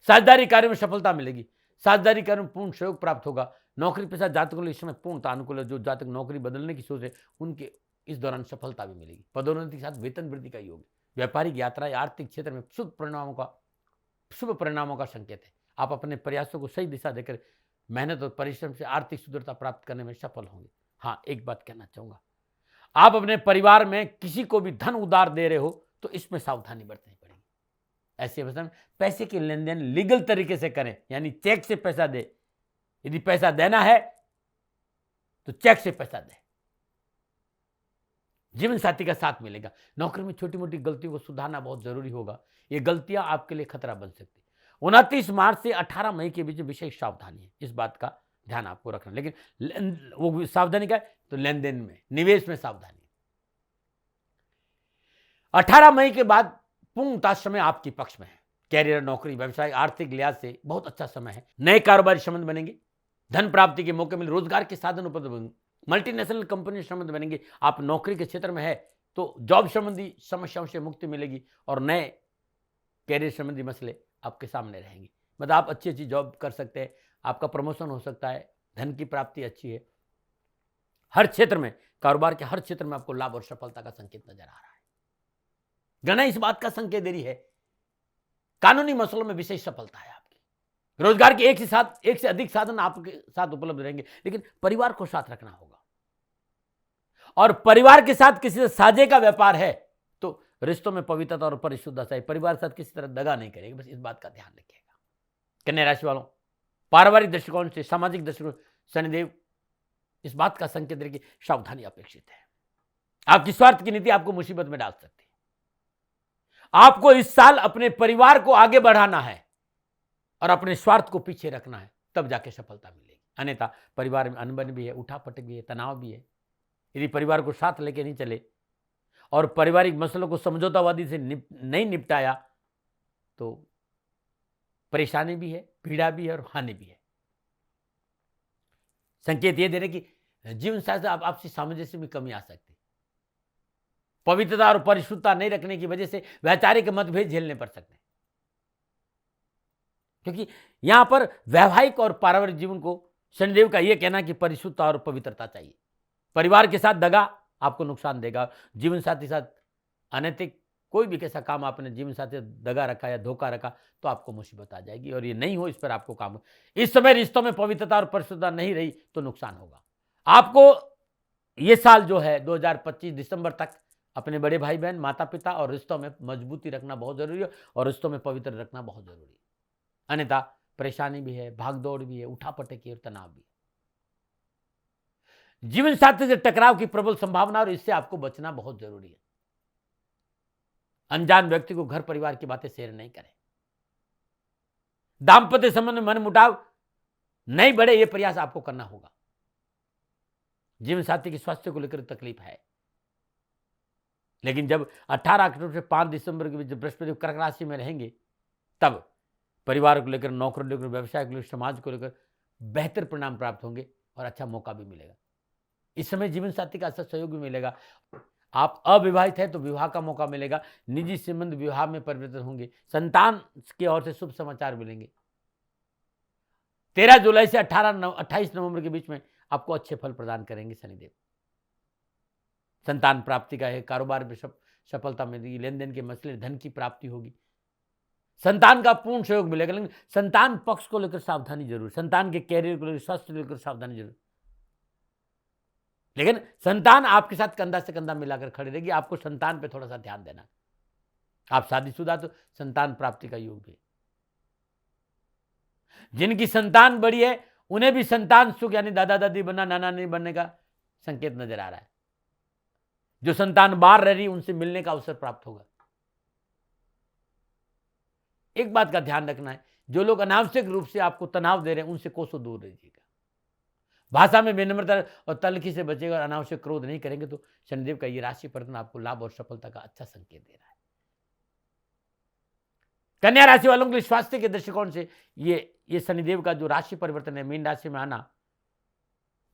S1: साझेदारी कार्य में सफलता मिलेगी। साझेदारी कार्य में पूर्ण सहयोग प्राप्त होगा। नौकरी पेशा जातकों के लिए इस समय पूर्णता अनुकूल है। जो जातक नौकरी बदलने की सोच है उनके इस दौरान सफलता भी मिलेगी। पदोन्नति के साथ वेतन वृद्धि का योग। व्यापारिक यात्रा या आर्थिक क्षेत्र में शुभ परिणामों का संकेत है। आप अपने प्रयासों को सही दिशा देकर मेहनत और परिश्रम से आर्थिक सुदृढ़ता प्राप्त करने में सफल होंगे। हाँ, एक बात कहना चाहूंगा, आप अपने परिवार में किसी को भी धन उधार दे रहे हो तो इसमें सावधानी बरतनी पड़ेगी। ऐसे अवस्था में पैसे की लेन देन लीगल तरीके से करें, यानी चेक से पैसा दे। यदि पैसा देना है तो चेक से पैसा दे। जीवन साथी का साथ मिलेगा। नौकरी में छोटी मोटी गलतियों को सुधारना बहुत जरूरी होगा। ये गलतियां आपके लिए खतरा बन सकती है। 29 मार्च से 18 मई के बीच विशेष सावधानी है, इस बात का ध्यान आपको रखना। लेकिन वो सावधानी क्या है, तो लेन देन में, निवेश में सावधानी। 18 मई के बाद पूर्णतः समय आपके पक्ष में है। कैरियर, नौकरी, व्यवसाय, आर्थिक लिहाज से बहुत अच्छा समय है। नए कारोबारी संबंध बनेंगे, धन प्राप्ति के मौके मिले, रोजगार के साधन उपलब्ध होंगे, मल्टीनेशनल कंपनी संबंध बनेंगे। आप नौकरी के क्षेत्र में है तो जॉब संबंधी समस्याओं से मुक्ति मिलेगी और नए कैरियर संबंधी मसले आपके सामने रहेंगे। मतलब आप अच्छी अच्छी जॉब कर सकते हैं, आपका प्रमोशन हो सकता है, धन की प्राप्ति अच्छी है। हर क्षेत्र में, कारोबार के हर क्षेत्र में आपको लाभ और सफलता का संकेत नजर आ रहा है। गणना इस बात का संकेत दे रही है, कानूनी मसलों में विशेष सफलता है आपकी। रोजगार के एक से अधिक साधन आपके साथ उपलब्ध रहेंगे, लेकिन परिवार को साथ रखना होगा। और परिवार के साथ किसी से साझे का व्यापार है तो रिश्तों में पवित्रता और परिशुद्धता चाहिए। परिवार के साथ किसी तरह दगा नहीं करेगा, बस इस बात का ध्यान रखिएगा। कन्या राशि वालों, पारिवारिक दृष्टिकोण से, सामाजिक दृष्टिकोण, शनिदेव इस बात का संकेत दे कि सावधानी अपेक्षित है। आपकी स्वार्थ की नीति आपको मुसीबत में डाल सकती है। आपको इस साल अपने परिवार को आगे बढ़ाना है और अपने स्वार्थ को पीछे रखना है, तब जाके सफलता मिलेगी। अन्यथा परिवार में अनबन भी है, उठापटक भी है, तनाव भी है। यदि परिवार को साथ लेके नहीं चले और पारिवारिक मसलों को समझौतावादी से नहीं निपटाया तो परेशानी भी है, पीड़ा भी है और हानि भी है। संकेत ये दे रहे कि जीवन साथी आपसी सामंजस्य में कमी आ सकती है। पवित्रता और परिशुद्धता नहीं रखने की वजह से वैचारिक मतभेद झेलने पड़ सकते हैं, क्योंकि यहां पर वैवाहिक और पारिवारिक जीवन को शनिदेव का यह कहना कि परिशुद्धता और पवित्रता चाहिए। परिवार के साथ दगा आपको नुकसान देगा। जीवन साथी साथ अनैतिक कोई भी कैसा काम आपने जीवन साथी दगा रखा या धोखा रखा तो आपको मुसीबत आ जाएगी और ये नहीं हो, इस पर आपको काम। इस समय रिश्तों में पवित्रता और परिशुद्धता नहीं रही तो नुकसान होगा। आपको ये साल जो है 2025 दिसंबर तक अपने बड़े भाई बहन, माता पिता और रिश्तों में मजबूती रखना बहुत जरूरी है और रिश्तों में पवित्र रखना बहुत जरूरी है। अन्यथा परेशानी भी है, भागदौड़ भी है, उठापटकी और तनाव भी है। जीवन साथी से टकराव की प्रबल संभावना और इससे आपको बचना बहुत जरूरी है। अनजान व्यक्ति को घर परिवार की बातें शेयर नहीं करें। दांपत्य संबंध में मनमुटाव नहीं बढ़े, यह प्रयास आपको करना होगा। जीवन साथी के स्वास्थ्य को लेकर तकलीफ है, लेकिन जब 18 अक्टूबर से 5 दिसंबर के बीच बृहस्पति कर्क राशि में रहेंगे तब परिवार को लेकर, नौकरी को लेकर, व्यवसाय को लेकर, समाज को लेकर बेहतर परिणाम प्राप्त होंगे और अच्छा मौका भी मिलेगा। इस समय जीवन साथी का अच्छा सहयोग भी मिलेगा। आप अविवाहित हैं तो विवाह का मौका मिलेगा। निजी संबंध विवाह में परिवर्तन होंगे। संतान की ओर से शुभ समाचार मिलेंगे। 13 जुलाई से 28 नवंबर के बीच में आपको अच्छे फल प्रदान करेंगे शनिदेव। संतान प्राप्ति का है, कारोबार में सफलता मिलेगी, लेन देन के मसले, धन की प्राप्ति होगी, संतान का पूर्ण सहयोग मिलेगा। लेकिन संतान पक्ष को लेकर सावधानी जरूर, संतान के कैरियर को लेकर, स्वास्थ्य को लेकर सावधानी जरूर। लेकिन संतान आपके साथ कंधा से कंधा मिलाकर खड़ी रहेगी। आपको संतान पे थोड़ा सा ध्यान देना। आप शादीशुदा तो संतान प्राप्ति का योग भी है। जिनकी संतान बड़ी है उन्हें भी संतान सुख यानी दादा दादी बनना, नाना नानी बनने का संकेत नजर आ रहा है। जो संतान बाहर रह रही उनसे मिलने का अवसर प्राप्त होगा। एक बात का ध्यान रखना है, जो लोग अनावश्यक रूप से आपको तनाव दे रहे हैं उनसे कोसों दूर रहिएगा। भाषा में विनम्रता और तल्खी से बचेगा और अनावश्यक क्रोध नहीं करेंगे तो शनिदेव का ये राशि परिवर्तन आपको लाभ और सफलता का अच्छा संकेत दे रहा है। कन्या राशि वालों के लिए स्वास्थ्य के दृष्टिकोण से ये शनिदेव का जो राशि परिवर्तन है, मीन राशि में आना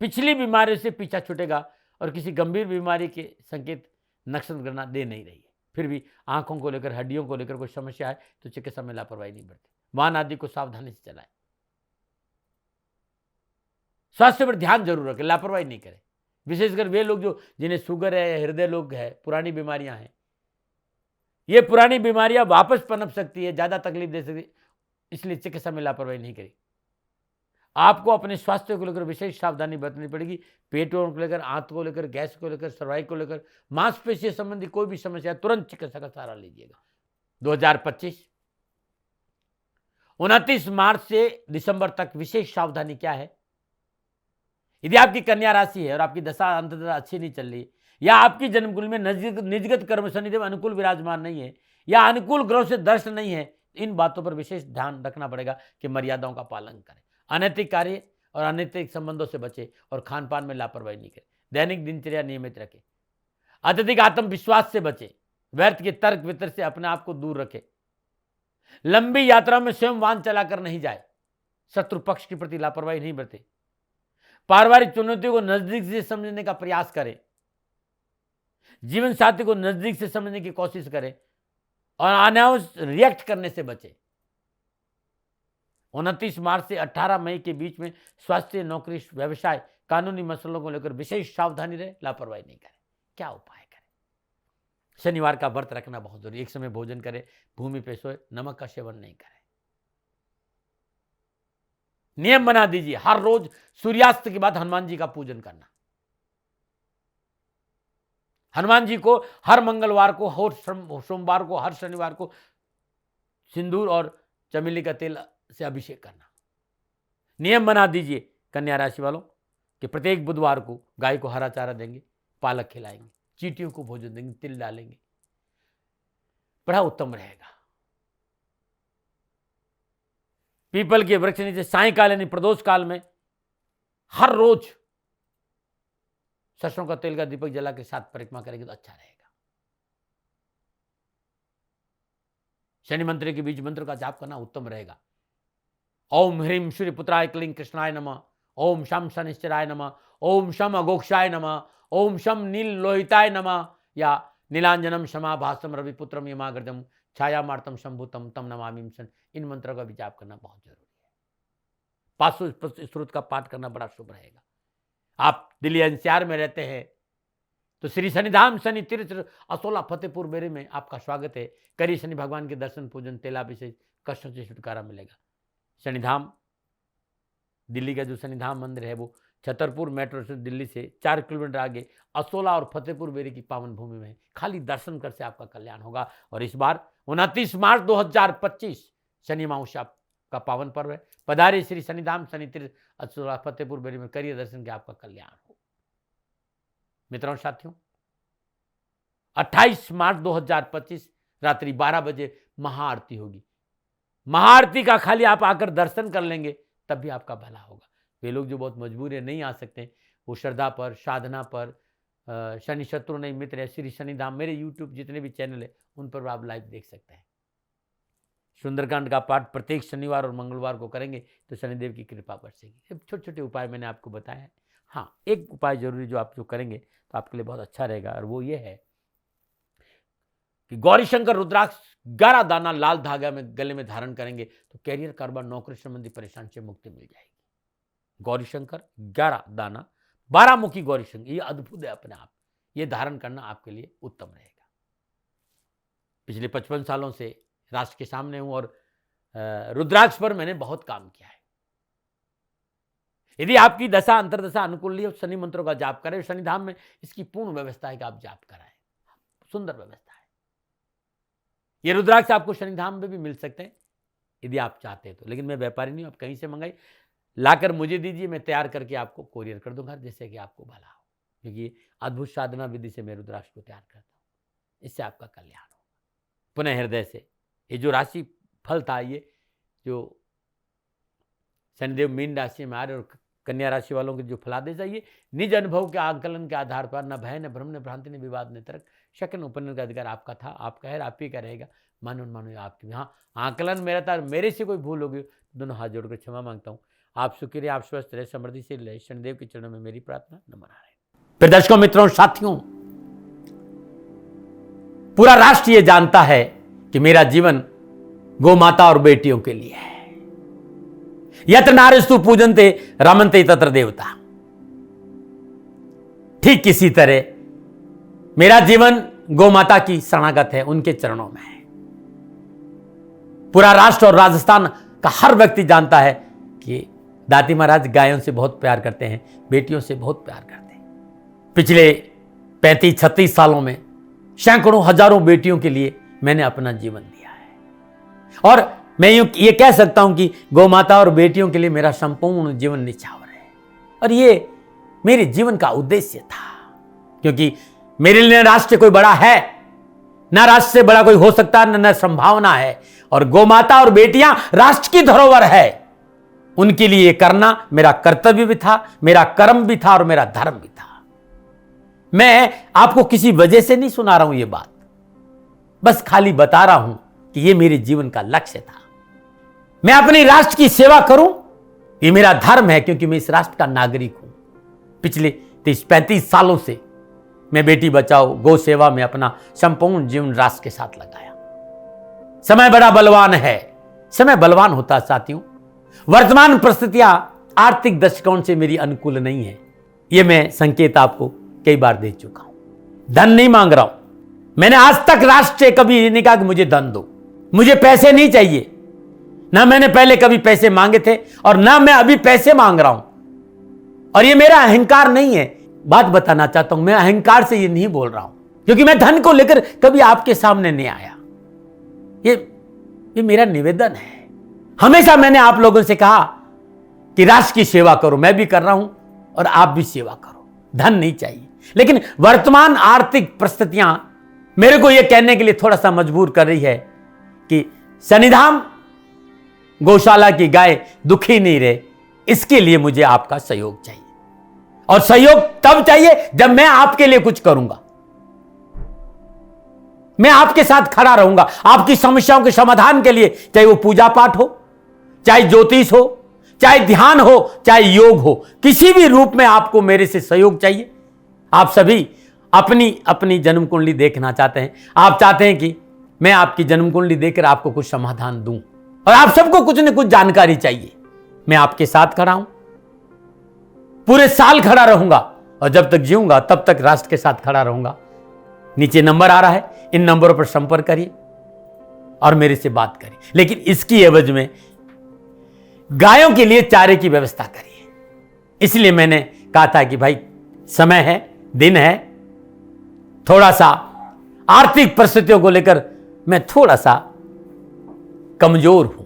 S1: पिछली बीमारियों से पीछा छूटेगा और किसी गंभीर बीमारी के संकेत नक्षत्र गणना दे नहीं रही है। फिर भी आंखों को लेकर, हड्डियों को लेकर कोई समस्या है तो चिकित्सा में लापरवाही नहीं बरती। वाहन आदि को सावधानी से चलाएं। स्वास्थ्य पर ध्यान जरूर रखें, लापरवाही नहीं करें। विशेषकर वे लोग जिन्हें शुगर है, हृदय रोग है, पुरानी बीमारियां हैं, ये पुरानी बीमारियां वापस पनप सकती है, ज्यादा तकलीफ दे सकती है, इसलिए चिकित्सा में लापरवाही नहीं करें। आपको अपने स्वास्थ्य को लेकर विशेष सावधानी बरतनी पड़ेगी। पेटों को लेकर, आंत को लेकर, गैस को लेकर, सर्वाइकल को लेकर, मांसपेशी संबंधी कोई भी समस्या तुरंत चिकित्सा का सहारा लीजिएगा। 2025 29 मार्च से दिसंबर तक विशेष सावधानी क्या है? यदि आपकी कन्या राशि है और आपकी दशा अंततः अच्छी नहीं चल रही, या आपकी जन्मकुंडली में निजगत कर्म शनिदेव अनुकूल विराजमान नहीं है, या अनुकूल ग्रह से दर्शन नहीं है, इन बातों पर विशेष ध्यान रखना पड़ेगा कि मर्यादाओं का पालन करें, अनैतिक कार्य और अनैतिक संबंधों से बचे और खान पान में लापरवाही नहीं करें, दैनिक दिनचर्या नियमित रखें, अत्यधिक आत्मविश्वास से बचे, व्यर्थ के तर्क वितर्क से अपने आप को दूर रखें, लंबी यात्रा में स्वयं वाहन चलाकर नहीं जाए, शत्रु पक्ष के प्रति लापरवाही नहीं बरते, पारिवारिक चुनौतियों को नजदीक से समझने का प्रयास करें, जीवन साथी को नजदीक से समझने की कोशिश करें और अनावश्यक रिएक्ट करने से बचें। 29 मार्च से 18 मई के बीच में स्वास्थ्य, नौकरी, व्यवसाय, कानूनी मसलों को लेकर विशेष सावधानी रहे, लापरवाही नहीं करें। क्या उपाय करें? शनिवार का व्रत रखना बहुत जरूरी। एक समय भोजन करें, भूमि पे सोए, नमक का सेवन नहीं करें। नियम बना दीजिए, हर रोज सूर्यास्त के बाद हनुमान जी का पूजन करना। हनुमान जी को हर मंगलवार को, हर सोमवार को, हर शनिवार को सिंदूर और चमेली का तेल से अभिषेक करना। नियम बना दीजिए कन्या राशि वालों कि प्रत्येक बुधवार को गाय को हरा चारा देंगे, पालक खिलाएंगे, चींटियों को भोजन देंगे, तिल डालेंगे, बड़ा उत्तम रहेगा। पीपल के वृक्ष नीचे सायंकाल यानी प्रदोष काल में हर रोज सरसों का तेल का दीपक जला के साथ परिक्रमा करेंगे तो अच्छा रहेगा। शनि मंत्र के बीज मंत्र का जाप करना उत्तम रहेगा। ओम ह्रीम सूर्यपुत्राय क्लीं कृष्णाय नमः, ओम शम शनिश्चराय नमः, ओम शम अघोक्षाय नमः, ओम शम नील लोहिताय नमः या नीलांजनम क्षमाभासम रविपुत्रम यमाग्रजम छायामार्तम शंभुतम तम नमामि शन। इन मंत्रों का भी जाप करना बहुत जरूरी है। 500 स्त्रोत का पाठ करना बड़ा शुभ रहेगा। आप दिल्ली एनसीआर में रहते हैं तो श्री शनिधाम शनि तीर्थ असोला फतेहपुर बेरी में आपका स्वागत है। करिए शनि भगवान के दर्शन, पूजन, तेलाभिषेक, कष्टों से छुटकारा मिलेगा। शनिधाम दिल्ली का जो शनिधाम मंदिर है वो छतरपुर मेट्रो से दिल्ली से 4 किलोमीटर आगे असोला और फतेहपुर बेरी की पावन भूमि में। खाली दर्शन कर से आपका कल्याण होगा। और इस बार 29 मार्च 2025 शनि अमावस्या का पावन पर्व है। पधारिए श्री शनिधाम शनि तीर्थ असोला फतेहपुर बेरी में, करिए दर्शन के आपका कल्याण हो। मित्रों साथियों, 28 मार्च 2025 रात्रि 12 बजे महाआरती होगी। महाआरती का खाली आप आकर दर्शन कर लेंगे तब भी आपका भला होगा। वे लोग जो बहुत मजबूर है, नहीं आ सकते, वो श्रद्धा पर, साधना पर, शनि शत्रु नहीं मित्र है, श्री शनिधाम मेरे यूट्यूब जितने भी चैनल है उन पर आप लाइव देख सकते हैं। सुंदरकांड का पाठ प्रत्येक शनिवार और मंगलवार को करेंगे तो शनिदेव की कृपा बरसेगी। छोटे छोटे उपाय मैंने आपको बताया है। हाँ, एक उपाय जरूरी जो आप जो करेंगे तो आपके लिए बहुत अच्छा रहेगा, और वो ये है कि गौरीशंकर रुद्राक्ष 11 दाना लाल धागा में गले में धारण करेंगे तो कैरियर, कारोबार, नौकरी संबंधी परेशानी से मुक्ति मिल जाएगी। गौरीशंकर 11 दाना, 12 मुखी गौरीशंकर, ये अद्भुत है अपने आप। ये धारण करना आपके लिए उत्तम रहेगा। पिछले 55 सालों से राष्ट्र के सामने हूं और रुद्राक्ष पर मैंने बहुत काम किया है। यदि आपकी दशा अंतरदशा अनुकूल नहीं है, शनि मंत्रों का जाप करें। शनिधाम में इसकी पूर्ण व्यवस्था है कि आप जाप कराएं, सुंदर व्यवस्था है। ये रुद्राक्ष आपको शनिधाम में भी मिल सकते हैं यदि आप चाहते हैं तो, लेकिन मैं व्यापारी नहीं हूं, आप कहीं से मंगाई लाकर मुझे दीजिए, मैं तैयार करके आपको कोरियर कर दूंगा जिससे कि आपको भला हो। क्योंकि अद्भुत साधना विधि से मैं रुद्राक्ष को तैयार करता हूं, इससे आपका कल्याण हो। पुनः हृदय से ये जो राशि फल था, ये जो शनिदेव मीन राशि में आ रहे और कन्या राशि वालों के जो फलादेश है, ये निज अनुभव के आकलन के आधार पर न भय, न भ्रम, न भ्रांति, न विवाद, न तर्क, शक, न उपनयन का अधिकार आपका था, आपका है, आप ही का रहेगा। मानो मानो आपकी। हाँ, आकलन मेरा था, मेरे से कोई भूल होगी दोनों हाथ जोड़कर क्षमा मांगता हूँ। आप सुखी रहे, आप स्वस्थ रहे, समृद्धि से रहे, शनिदेव के चरणों में मेरी प्रार्थना। नमन नारायण। फिर दर्शकों, मित्रों, साथियों, पूरा राष्ट्र ये जानता है कि मेरा जीवन गौ माता और बेटियों के लिए है। यत्र नारीस्तु पूजन्ते रमन्ते तत्र देवता। ठीक किसी तरह मेरा जीवन गौ माता की शरणागत है, उनके चरणों में है। पूरा राष्ट्र और राजस्थान का हर व्यक्ति जानता है कि दाती महाराज गायों से बहुत प्यार करते हैं, बेटियों से बहुत प्यार करते हैं। पिछले 35-36 सालों में सैकड़ों हजारों बेटियों के लिए मैंने अपना जीवन दिया है। और मैं ये कह सकता हूं कि गौ माता और बेटियों के लिए मेरा संपूर्ण जीवन निछावर है। और ये मेरे जीवन का उद्देश्य था, क्योंकि मेरे लिए राष्ट्र कोई बड़ा है ना, राष्ट्र से बड़ा कोई हो सकता है न संभावना है। और गौ माता और बेटियां राष्ट्र की धरोहर है, उनके लिए करना मेरा कर्तव्य भी था, मेरा कर्म भी था और मेरा धर्म भी था। मैं आपको किसी वजह से नहीं सुना रहा हूं ये बात, बस खाली बता रहा हूं कि ये मेरे जीवन का लक्ष्य था। मैं अपने राष्ट्र की सेवा करूं, ये मेरा धर्म है, क्योंकि मैं इस राष्ट्र का नागरिक हूं। पिछले 30-35 सालों से मैं बेटी बचाओ, गौ सेवा में अपना संपूर्ण जीवन राष्ट्र के साथ लगाया। समय बड़ा बलवान है, समय बलवान होता है साथियों। वर्तमान परिस्थितियां आर्थिक दृष्टिकोण से मेरी अनुकूल नहीं है, यह मैं संकेत आपको कई बार दे चुका हूं। धन नहीं मांग रहा हूं। मैंने आज तक राष्ट्र से कभी ये नहीं कहा कि मुझे धन दो, मुझे पैसे नहीं चाहिए। ना मैंने पहले कभी पैसे मांगे थे और ना मैं अभी पैसे मांग रहा हूं। और ये मेरा अहंकार नहीं है। बात बताना चाहता हूं, मैं अहंकार से ये नहीं बोल रहा हूं, क्योंकि मैं धन को लेकर कभी आपके सामने नहीं आया। ये मेरा निवेदन है। हमेशा मैंने आप लोगों से कहा कि राष्ट्र की सेवा करो, मैं भी कर रहा हूं और आप भी सेवा करो। धन नहीं चाहिए, लेकिन वर्तमान आर्थिक परिस्थितियां मेरे को यह कहने के लिए थोड़ा सा मजबूर कर रही है कि शनिधाम गौशाला की गाय दुखी नहीं रहे, इसके लिए मुझे आपका सहयोग चाहिए। और सहयोग तब चाहिए जब मैं आपके लिए कुछ करूंगा, मैं आपके साथ खड़ा रहूंगा आपकी समस्याओं के समाधान के लिए, चाहे वो पूजा पाठ हो, चाहे ज्योतिष हो, चाहे ध्यान हो, चाहे योग हो, किसी भी रूप में आपको मेरे से सहयोग चाहिए। आप सभी अपनी अपनी जन्म कुंडली देखना चाहते हैं। आप चाहते हैं कि मैं आपकी जन्म कुंडली देखकर आपको कुछ समाधान दूं, और आप सबको कुछ न कुछ जानकारी चाहिए। मैं आपके साथ खड़ा हूं, पूरे साल खड़ा रहूंगा, और जब तक जीऊंगा तब तक राष्ट्र के साथ खड़ा रहूंगा। नीचे नंबर आ रहा है, इन नंबरों पर संपर्क करिए और मेरे से बात करिए। लेकिन इसकी एवज में गायों के लिए चारे की व्यवस्था करिए। इसलिए मैंने कहा था कि भाई समय है, दिन है, थोड़ा सा आर्थिक परिस्थितियों को लेकर मैं थोड़ा सा कमजोर हूं,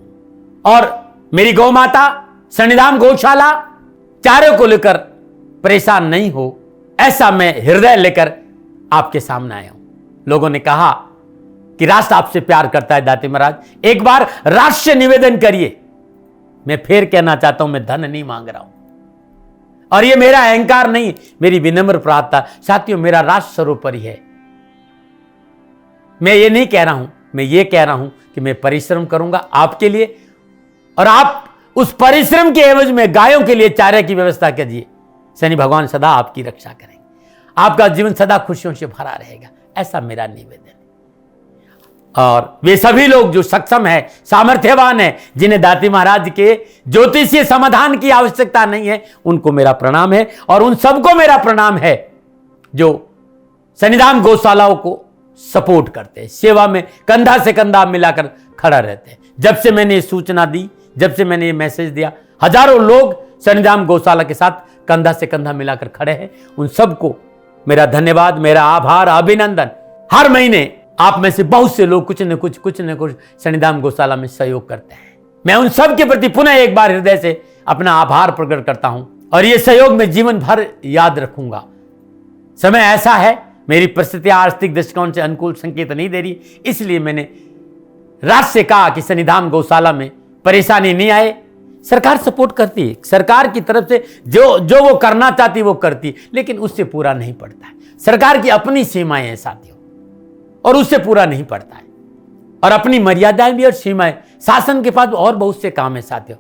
S1: और मेरी गौ माता शनिधाम गौशाला चारे को लेकर परेशान नहीं हो, ऐसा मैं हृदय लेकर आपके सामने आया हूं। लोगों ने कहा कि राष्ट्र आपसे प्यार करता है दाती महाराज, एक बार राष्ट्र से निवेदन करिए। मैं फिर कहना चाहता हूं, मैं धन नहीं मांग रहा हूं, और यह मेरा अहंकार नहीं, मेरी विनम्र प्रार्थना। साथियों, मेरा राष्ट्र सर्वोपरि है। मैं ये नहीं कह रहा हूं, मैं ये कह रहा हूं कि मैं परिश्रम करूंगा आपके लिए, और आप उस परिश्रम के एवज में गायों के लिए चारे की व्यवस्था कीजिए। शनि भगवान सदा आपकी रक्षा करेंगे, आपका जीवन सदा खुशियों से भरा रहेगा, ऐसा मेरा निवेदन है। और वे सभी लोग जो सक्षम है, सामर्थ्यवान है, जिन्हें दाती महाराज के ज्योतिषीय समाधान की आवश्यकता नहीं है, उनको मेरा प्रणाम है। और उन सबको मेरा प्रणाम है जो शनिधाम गौशालाओं को सपोर्ट करते हैं, सेवा में कंधा से कंधा मिलाकर खड़ा रहते हैं। जब से मैंने ये सूचना दी, जब से मैंने ये मैसेज दिया, हजारों लोग शनिधाम गौशाला के साथ कंधा से कंधा मिलाकर खड़े हैं। उन सबको मेरा धन्यवाद, मेरा आभार, अभिनंदन। हर महीने आप में से बहुत से लोग कुछ न कुछ शनिधाम गौशाला में सहयोग करते हैं। मैं उन सब के प्रति पुनः एक बार हृदय से अपना आभार प्रकट करता हूं, और यह सहयोग मैं जीवन भर याद रखूंगा। समय ऐसा है, मेरी परिस्थितियां आर्थिक दृष्टिकोण से अनुकूल संकेत नहीं दे रही, इसलिए मैंने राष्ट्र से कहा कि शनिधाम गौशाला में परेशानी नहीं आए। सरकार सपोर्ट करती है, सरकार की तरफ से जो वो करना चाहती वो करती, लेकिन उससे पूरा नहीं पड़ता है। सरकार की अपनी सीमाएं हैं साथियों, और उससे पूरा नहीं पड़ता है, और अपनी मर्यादाएं भी और सीमाएं। शासन के पास और बहुत से काम है साथियों।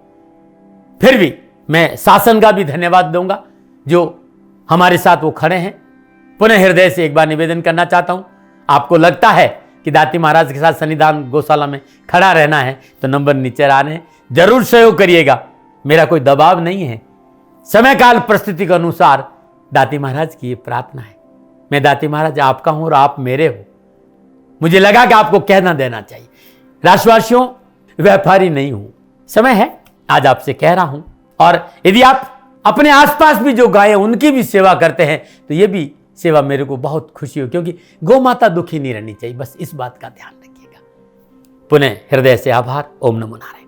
S1: फिर भी मैं शासन का भी धन्यवाद दूंगा जो हमारे साथ वो खड़े हैं। पुनः हृदय से एक बार निवेदन करना चाहता हूं, आपको लगता है कि दाती महाराज के साथ शनिधाम गौशाला में खड़ा रहना है तो नंबर नीचे आ रहे हैं, जरूर सहयोग करिएगा। मेरा कोई दबाव नहीं है, समय काल परिस्थिति के अनुसार दाती महाराज की ये प्रार्थना है। मैं दाती महाराज आपका हूं और आप मेरे हो, मुझे लगा कि आपको कहना देना चाहिए। राष्ट्रवासियों, व्यापारी नहीं हूं, समय है आज आपसे कह रहा हूं। और यदि आप अपने आसपास भी जो गाय उनकी भी सेवा करते हैं तो ये भी सेवा मेरे को बहुत खुशी हो, क्योंकि गौ माता दुखी नहीं रहनी चाहिए, बस इस बात का ध्यान रखिएगा। पुनः हृदय से आभार। ओम नमो नारायण।